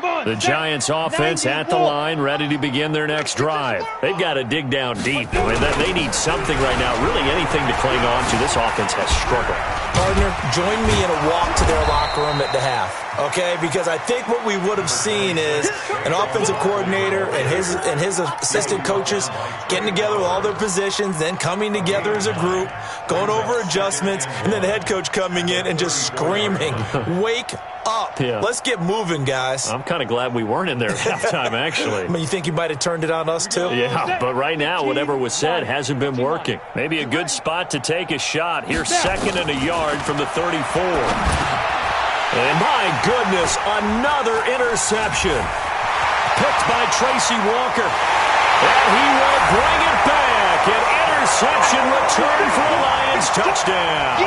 line. The Giants offense at the line, ready to begin their next drive. They've got to dig down deep. They need something right now, really anything to cling on to. This offense has struggled. Partner, join me in a walk to their locker room at the half, okay? Because I think what we would have seen is an offensive coordinator and his assistant coaches getting together with all their positions, then coming together as a group, going over adjustments, and then the head coach coming in and just screaming, wake up. Yeah. Let's get moving, guys. I'm kind of glad we weren't in there at halftime, actually. I mean, you think you might have turned it on us, too? Yeah, but right now, whatever was said hasn't been working. Maybe a good spot to take a shot. Here's 2nd and a yard from the 34. And my goodness, another interception. Picked by Tracy Walker. And he will bring it back. An interception return for a Lions touchdown.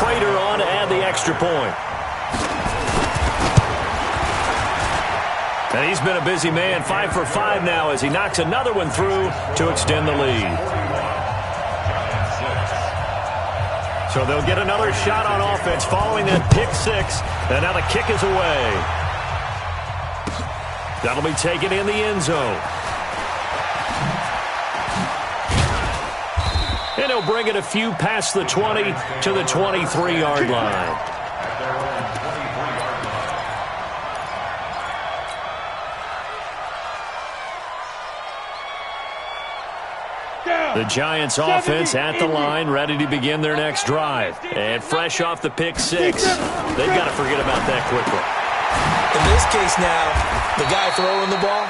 Prater on to add the extra point. And he's been a busy man, 5 for 5 now as he knocks another one through to extend the lead. So they'll get another shot on offense following that pick six. And now the kick is away. That'll be taken in the end zone. And he'll bring it a few past the 20 to the 23-yard line. The Giants offense at the line, ready to begin their next drive. And fresh off the pick six, they've got to forget about that quickly. In this case now, the guy throwing the ball,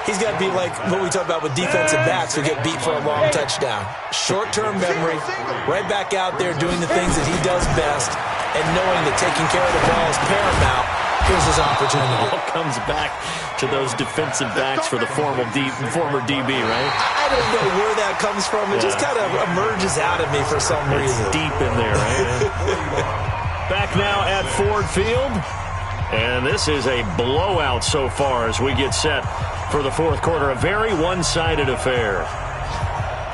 he's got to be like what we talk about with defensive backs who get beat for a long touchdown. Short-term memory, right back out there doing the things that he does best, and knowing that taking care of the ball is paramount. Here's his opportunity. All comes back to those defensive backs for the former DB, right? I don't know where that comes from. It just kind of emerges out of me for some reason. It's deep in there, right? Back now at Ford Field. And this is a blowout so far as we get set for the fourth quarter. A very one-sided affair.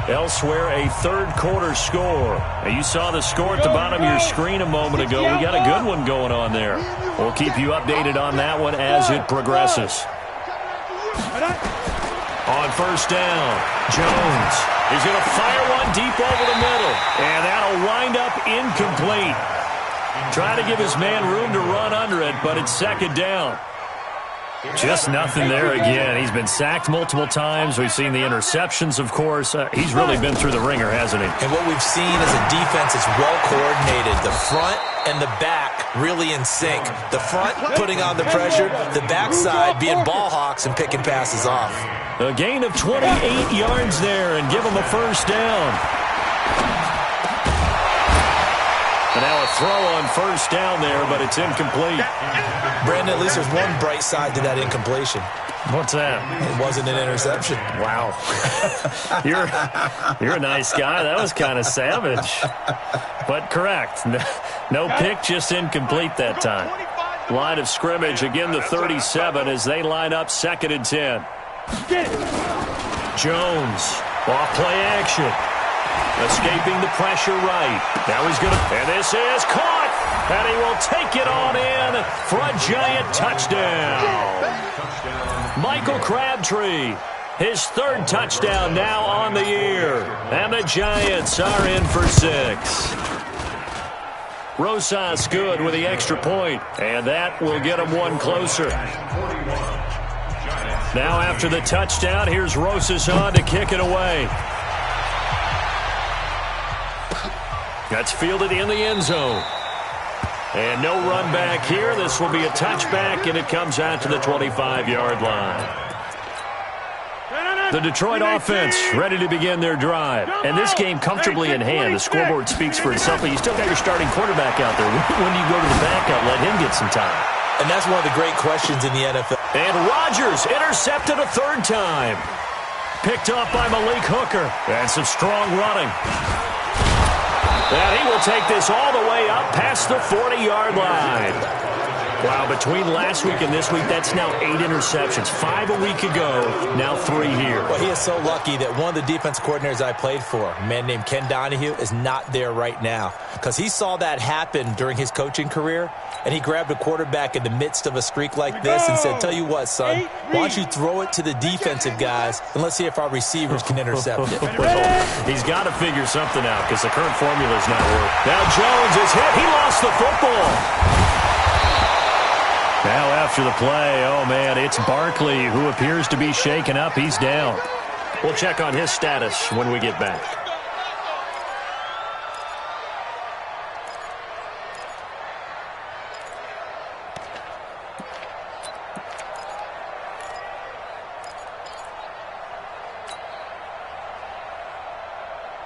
Elsewhere, a third-quarter score. Now, you saw the score at the bottom of your screen a moment ago. We got a good one going on there. We'll keep you updated on that one as it progresses. On first down, Jones is going to fire one deep over the middle. And that'll wind up incomplete. Trying to give his man room to run under it, but it's second down. Just nothing there again. He's been sacked multiple times. We've seen the interceptions, of course. He's really been through the ringer, hasn't he? And what we've seen is a defense that's well-coordinated. The front and the back really in sync. The front putting on the pressure, the backside being ball hawks and picking passes off. A gain of 28 yards there and give him a first down. And now a throw on first down there, but it's incomplete. Brandon, at least there's one bright side to that incompletion. What's that? It wasn't an interception. Wow. You're a nice guy. That was kind of savage. But correct. No pick, just incomplete that time. Line of scrimmage, again the 37 as they line up 2nd and 10. Jones, off play action. Escaping the pressure right. Now he's going to, and this is caught. And he will take it on in for a giant touchdown. Michael Crabtree, his 3rd touchdown now on the year. And the Giants are in for 6. Rosas good with the extra point, and that will get him one closer. Now after the touchdown, here's Rosas on to kick it away. That's fielded in the end zone. And no run back here. This will be a touchback, and it comes out to the 25-yard line. The Detroit offense ready to begin their drive. And this game comfortably in hand. The scoreboard speaks for itself, but you still got your starting quarterback out there. When do you go to the backup? Let him get some time. And that's one of the great questions in the NFL. And Rodgers intercepted a 3rd time. Picked up by Malik Hooker. And some strong running. And he will take this all the way up past the 40-yard line. Wow, between last week and this week, that's now 8 interceptions. 5 a week ago, now 3 here. Well, he is so lucky that one of the defense coordinators I played for, a man named Ken Donahue, is not there right now. Because he saw that happen during his coaching career, and he grabbed a quarterback in the midst of a streak like this and said, tell you what, son, why don't you throw it to the defensive guys, and let's see if our receivers can intercept it. Well, he's got to figure something out because the current formula is not working. Now Jones is hit. He lost the football. Now after the play, oh man, it's Barkley who appears to be shaken up. He's down. We'll check on his status when we get back.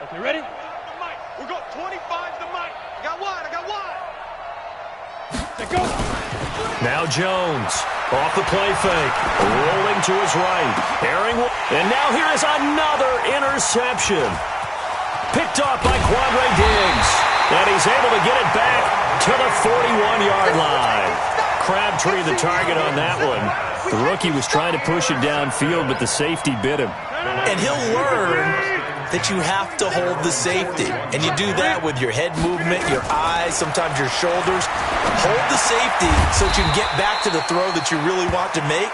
Okay, ready? We got 25 to Mike. I got wide. Let's go. Now Jones off the play fake, rolling to his right, airing, and now here is another interception. Picked off by Quandre Diggs, and he's able to get it back to the 41-yard line. Crabtree the target on that one. The rookie was trying to push it downfield, but the safety bit him. And he'll learn that you have to hold the safety. And you do that with your head movement, your eyes, sometimes your shoulders. Hold the safety so that you can get back to the throw that you really want to make.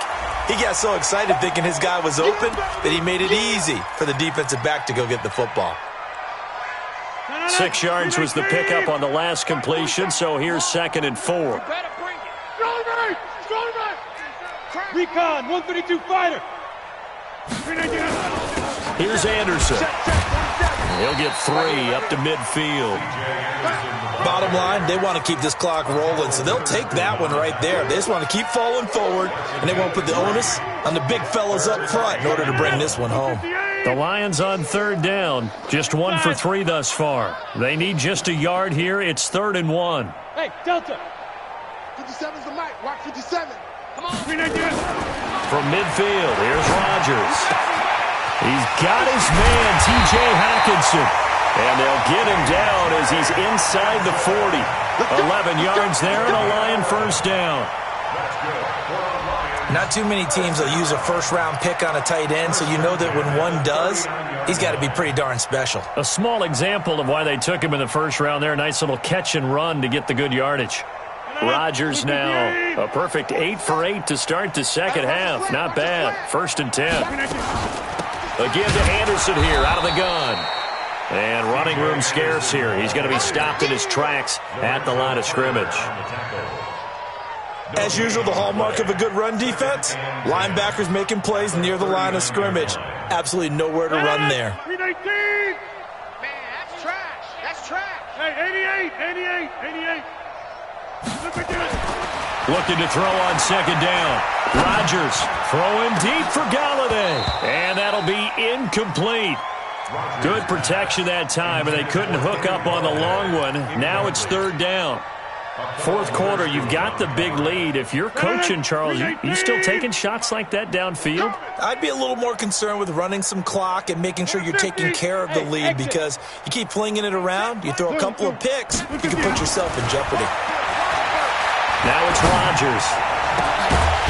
He got so excited thinking his guy was open that he made it easy for the defensive back to go get the football. 6 yards was the pickup on the last completion, so here's 2nd and 4. Recon, 132 fighter. Here's Anderson. He'll get 3 up to midfield. Bottom line, they want to keep this clock rolling, so they'll take that one right there. They just want to keep falling forward, and they won't put the onus on the big fellas up front in order to bring this one home. The Lions on 3rd down. Just 1 for 3 thus far. They need just a yard here. It's 3rd and 1. Hey, Delta. 57's the mic. Watch 57. Come on. From midfield, here's Rodgers. He's got his man, T.J. Hawkinson. And they'll get him down as he's inside the 40. 11 yards there and a Lion first down. Not too many teams will use a first-round pick on a tight end, so you know that when one does, he's got to be pretty darn special. A small example of why they took him in the first round there. Nice little catch and run to get the good yardage. Rodgers now a perfect 8 for 8 to start the second half. Not bad. 1st and 10. Again to Anderson here out of the gun. And running room scarce here. He's going to be stopped in his tracks at the line of scrimmage. As usual, the hallmark of a good run defense, linebackers making plays near the line of scrimmage. Absolutely nowhere to run there. 319. Man, that's trash. That's trash. Hey, 88. Looking to throw on 2nd down. Rodgers throwing deep for Galladay. And that'll be incomplete. Good protection that time, and they couldn't hook up on the long one. Now it's 3rd down. 4th quarter, you've got the big lead. If you're coaching, Charles, you still taking shots like that downfield? I'd be a little more concerned with running some clock and making sure you're taking care of the lead, because you keep flinging it around, you throw a couple of picks, you can put yourself in jeopardy. Now it's Rodgers.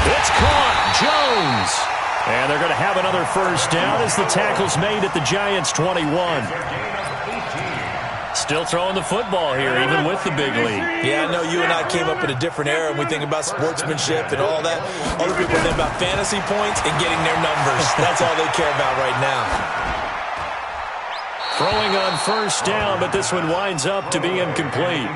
It's caught. Jones. And they're going to have another first down as the tackle's made at the Giants' 21. Still throwing the football here, even with the big lead. Yeah, I know you and I came up in a different era, and we think about sportsmanship and all that. Other people think about fantasy points and getting their numbers. That's all they care about right now. Throwing on first down, but this one winds up to be incomplete.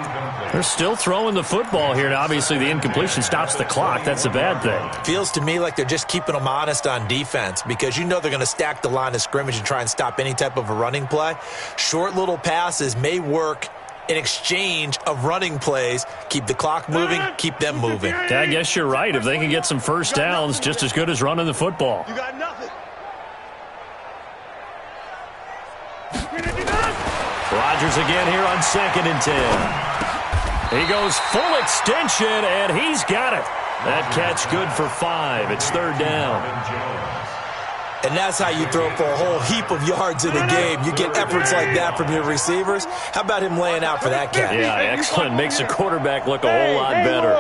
They're still throwing the football here, and obviously the incompletion stops the clock. That's a bad thing. Feels to me like they're just keeping them honest on defense, because you know they're going to stack the line of scrimmage and try and stop any type of a running play. Short little passes may work in exchange of running plays. Keep the clock moving, keep them moving. I guess you're right. If they can get some first downs, just as good as running the football. You got nothing. Rodgers again here on 2nd and 10. He goes full extension, and he's got it. That catch good for 5. It's 3rd down. And that's how you throw for a whole heap of yards in a game. You get efforts like that from your receivers. How about him laying out for that catch? Yeah, excellent. Makes the quarterback look a whole lot better.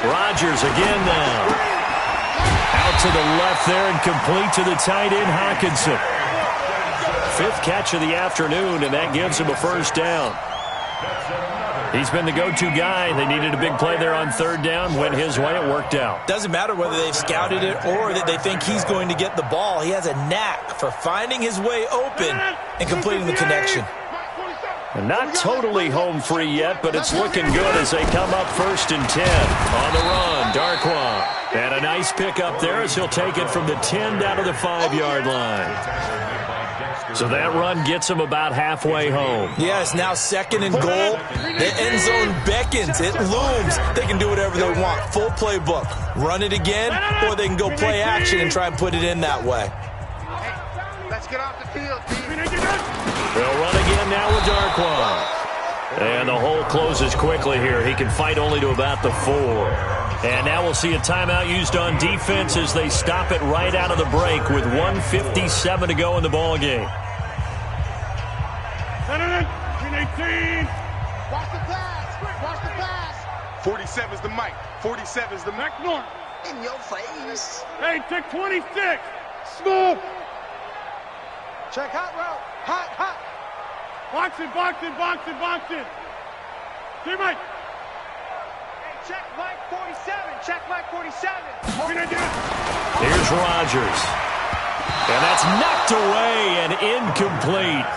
Rodgers again now. Out to the left there and complete to the tight end, Hawkinson. 5th catch of the afternoon, and that gives him a first down. He's been the go-to guy. They needed a big play there on 3rd down. Went his way. It worked out. Doesn't matter whether they've scouted it or that they think he's going to get the ball. He has a knack for finding his way open and completing the connection. And not totally home free yet, but it's looking good as they come up 1st and 10. On the run, Darquan. And a nice pick up there as he'll take it from the 10 down to the 5-yard line. So that run gets him about halfway home. Yes, now 2nd and goal. The end zone beckons. It looms. They can do whatever they want. Full playbook. Run it again, or they can go play action and try and put it in that way. Let's get off the field, They'll run again now with Darquan. And the hole closes quickly here. He can fight only to about the 4. And now we'll see a timeout used on defense as they stop it right out of the break with 1:57 to go in the ball game. 319. Watch the pass. Watch the pass. 47's the mic. 47's the mic. North. In your face. Hey, take 26. Smooth. Check hot route. Hot, hot. Boxing, boxing, boxing, boxing. See, Mike. Hey, check Mike 47. Check Mike 47. Here's Rodgers. And that's knocked away and incomplete.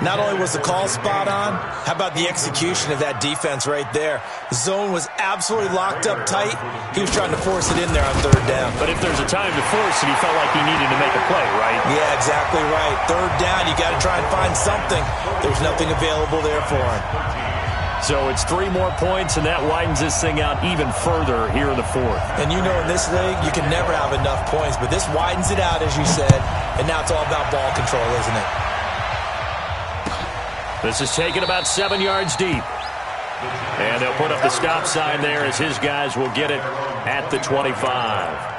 Not only was the call spot on, how about the execution of that defense right there? The zone was absolutely locked up tight. He was trying to force it in there on third down. But if there's a time to force it, he felt like he needed to make a play, right? Yeah, exactly right. Third down, you got to try and find something. There was nothing available there for him. So it's 3 more points, and that widens this thing out even further here in the fourth. And you know in this league, you can never have enough points, but this widens it out, as you said, and now it's all about ball control, isn't it? This is taken about 7 yards deep. And they'll put up the stop sign there as his guys will get it at the 25.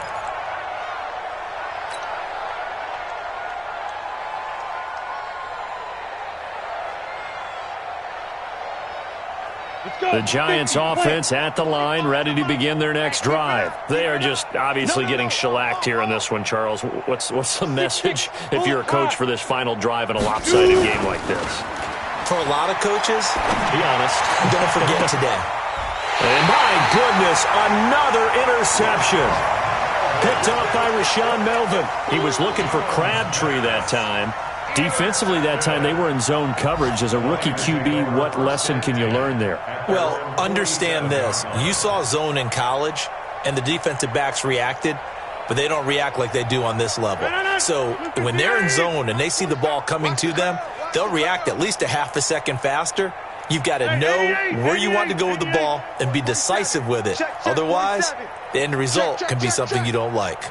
The Giants offense at the line, ready to begin their next drive. They are just obviously getting shellacked here in this one, Charles. What's the message if you're a coach for this final drive in a lopsided game like this? For a lot of coaches, be honest, don't forget today. And my goodness, another interception. Picked off by Rashawn Melvin. He was looking for Crabtree that time. Defensively that time, they were in zone coverage. As a rookie QB, what lesson can you learn there? Well, understand this. You saw zone in college, and the defensive backs reacted, but they don't react like they do on this level. So when they're in zone and they see the ball coming to them, they'll react at least a half a second faster. You've got to know where you want to go with the ball and be decisive with it. Otherwise, the end result can be something you don't like.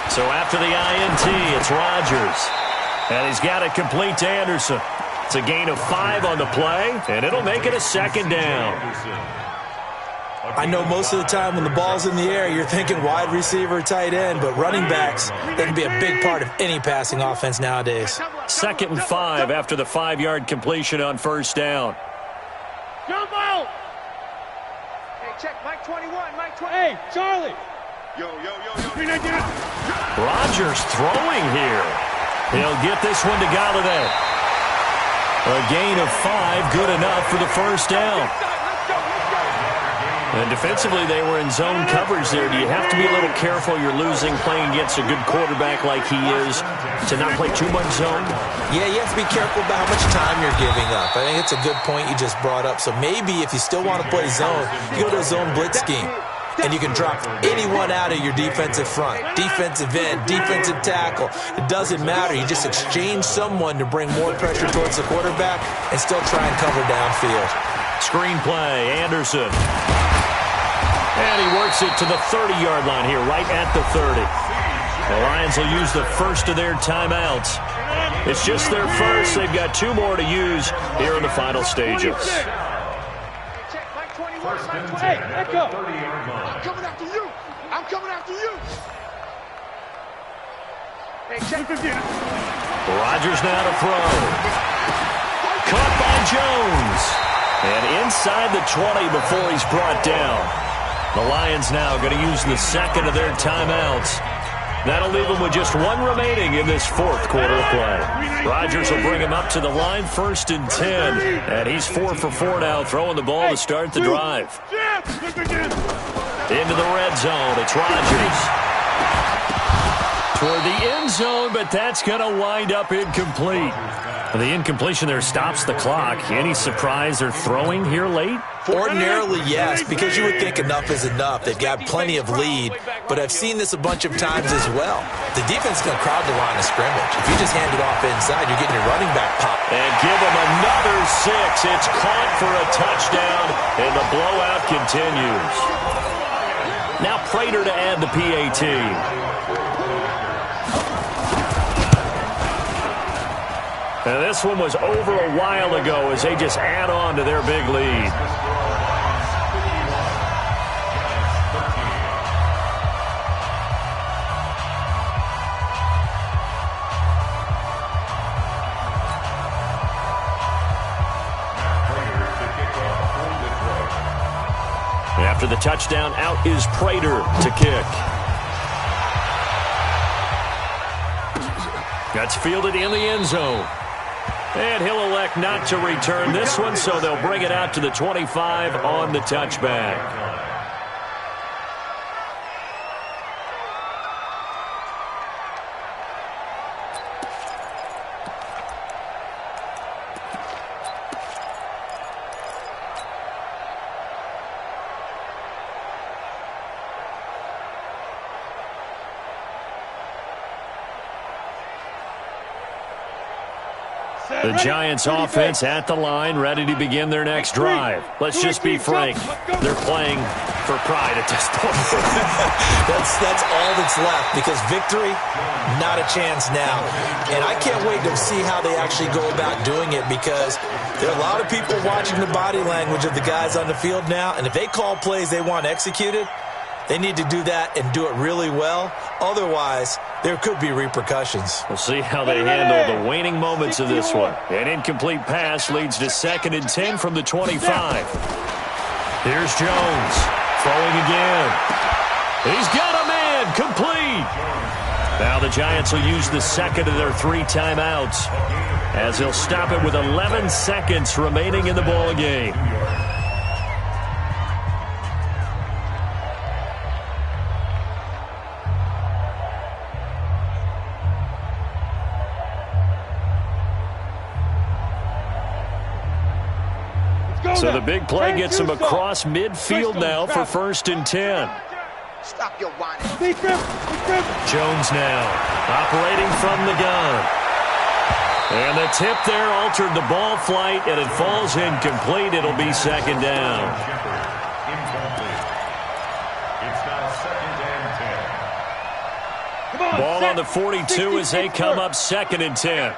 So after the INT, it's Rodgers. And he's got it complete to Anderson. It's a gain of 5 on the play, and it'll make it a second down. I know most of the time when the ball's in the air, you're thinking wide receiver, tight end, but running backs, they can be a big part of any passing offense nowadays. 2nd and 5 after the 5-yard completion on first down. Jump out! Hey, check Mike 21, Mike 20. Hey, Charlie! Yo. Rodgers throwing here. He'll get this one to Galladay. A gain of 5, good enough for the first down. And defensively, they were in zone coverage there. Do you have to be a little careful? You're losing playing against a good quarterback like he is to not play too much zone? Yeah, you have to be careful about how much time you're giving up. I think it's a good point you just brought up. So maybe if you still want to play zone, you go to a zone blitz scheme. And you can drop anyone out of your defensive front, defensive end, defensive tackle. It doesn't matter. You just exchange someone to bring more pressure towards the quarterback and still try and cover downfield. Screen play, Anderson. And he works it to the 30-yard line here, right at the 30. The Lions will use the first of their timeouts. It's just their first. They've got 2 more to use here in the final stages. Hey, Echo! I'm coming after you! I'm coming after you! Hey, check this in. Rodgers now to throw. Caught by Jones. And inside the 20 before he's brought down. The Lions now going to use the second of their timeouts. That'll leave them with just 1 remaining in this 4th quarter of play. Rodgers will bring him up to the line, 1st and 10. And he's 4 for 4 now, throwing the ball to start the drive. Into the red zone, it's Rodgers. Toward the end zone, but that's going to wind up incomplete. The incompletion there stops the clock. Any surprise they're throwing here late? Ordinarily, yes, because you would think enough is enough. They've got plenty of lead, but I've seen this a bunch of times as well. The defense is going to crowd the line of scrimmage. If you just hand it off inside, you're getting your running back pop. And give him another 6. It's caught for a touchdown, and the blowout continues. Now Prater to add the PAT. And this one was over a while ago as they just add on to their big lead. After Touchdown out is Prater to kick. That's fielded in the end zone. And he'll elect not to return this one, so they'll bring it out to the 25 on the touchback. The Giants offense at the line, ready to begin their next drive. Let's just be frank. They're playing for pride at this point. That's all that's left, because victory, not a chance now. And I can't wait to see how they actually go about doing it, because there are a lot of people watching the body language of the guys on the field now, and if they call plays they want executed, they need to do that and do it really well. Otherwise, there could be repercussions. We'll see how they handle the waning moments of this one. An incomplete pass leads to 2nd and 10 from the 25. Here's Jones. Throwing again. He's got a man. Complete. Now the Giants will use the second of their 3 timeouts, as they'll stop it with 11 seconds remaining in the ball game. So the big play gets him across midfield now for 1st and 10. Stop your whining. Jones now operating from the gun. And the tip there altered the ball flight, and it falls incomplete. It'll be 2nd down. It's now 2nd and 10. Ball on the 42 as they come up 2nd and 10.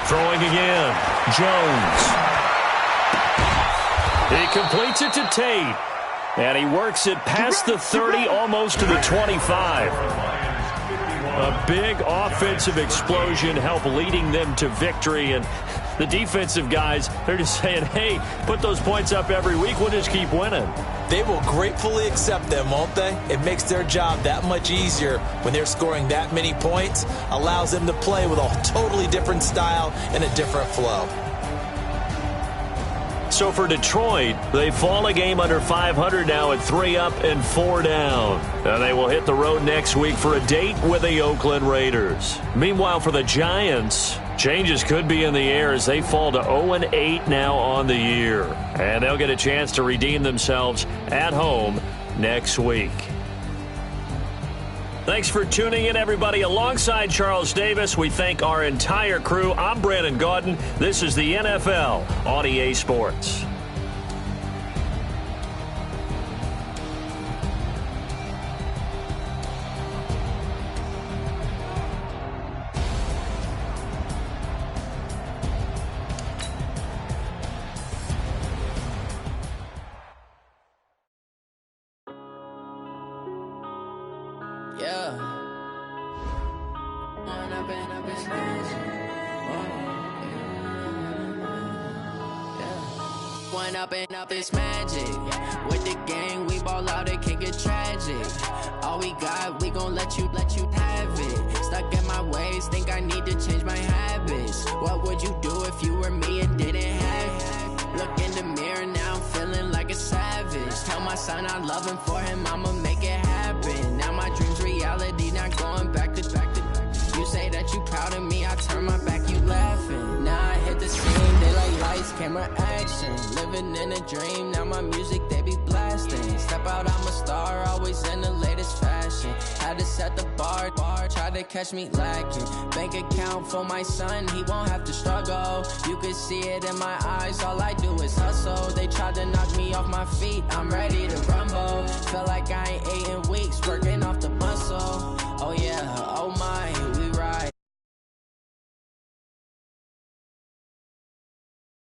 Throwing again. Jones. He completes it to Tate. And he works it past the 30, almost to the 25. A big offensive explosion helped leading them to victory. And the defensive guys, they're just saying, hey, put those points up every week. We'll just keep winning. They will gratefully accept them, won't they? It makes their job that much easier when they're scoring that many points. Allows them to play with a totally different style and a different flow. So for Detroit, they fall a game under 500 now at 3 up and 4 down. And they will hit the road next week for a date with the Oakland Raiders. Meanwhile, for the Giants, changes could be in the air as they fall to 0-8 now on the year. And they'll get a chance to redeem themselves at home next week. Thanks for tuning in, everybody. Alongside Charles Davis, we thank our entire crew. I'm Brandon Gaudin. This is the NFL on EA Sports. Up this magic with the gang, we ball out, it can get tragic. All we got, we gon' let you have it. Stuck in my ways, think I need to change my habits. What would you do if you were me and didn't have it? Look in the mirror, now I'm feeling like a savage. Tell my son I love him, for him I'ma make it happen. Now my dreams reality, not going back to. You say that you proud of me, I turn my back, you laughing. Now I hit the scene, they like lights, camera, action. Living in a dream, now my music, they be blasting. Step out, I'm a star, always in the latest fashion. Had to set the bar, try to catch me lacking. Bank account for my son, he won't have to struggle. You can see it in my eyes, all I do is hustle. They tried to knock me off my feet, I'm ready to rumble. Feel like I ain't ate in weeks, working off the muscle. Oh yeah,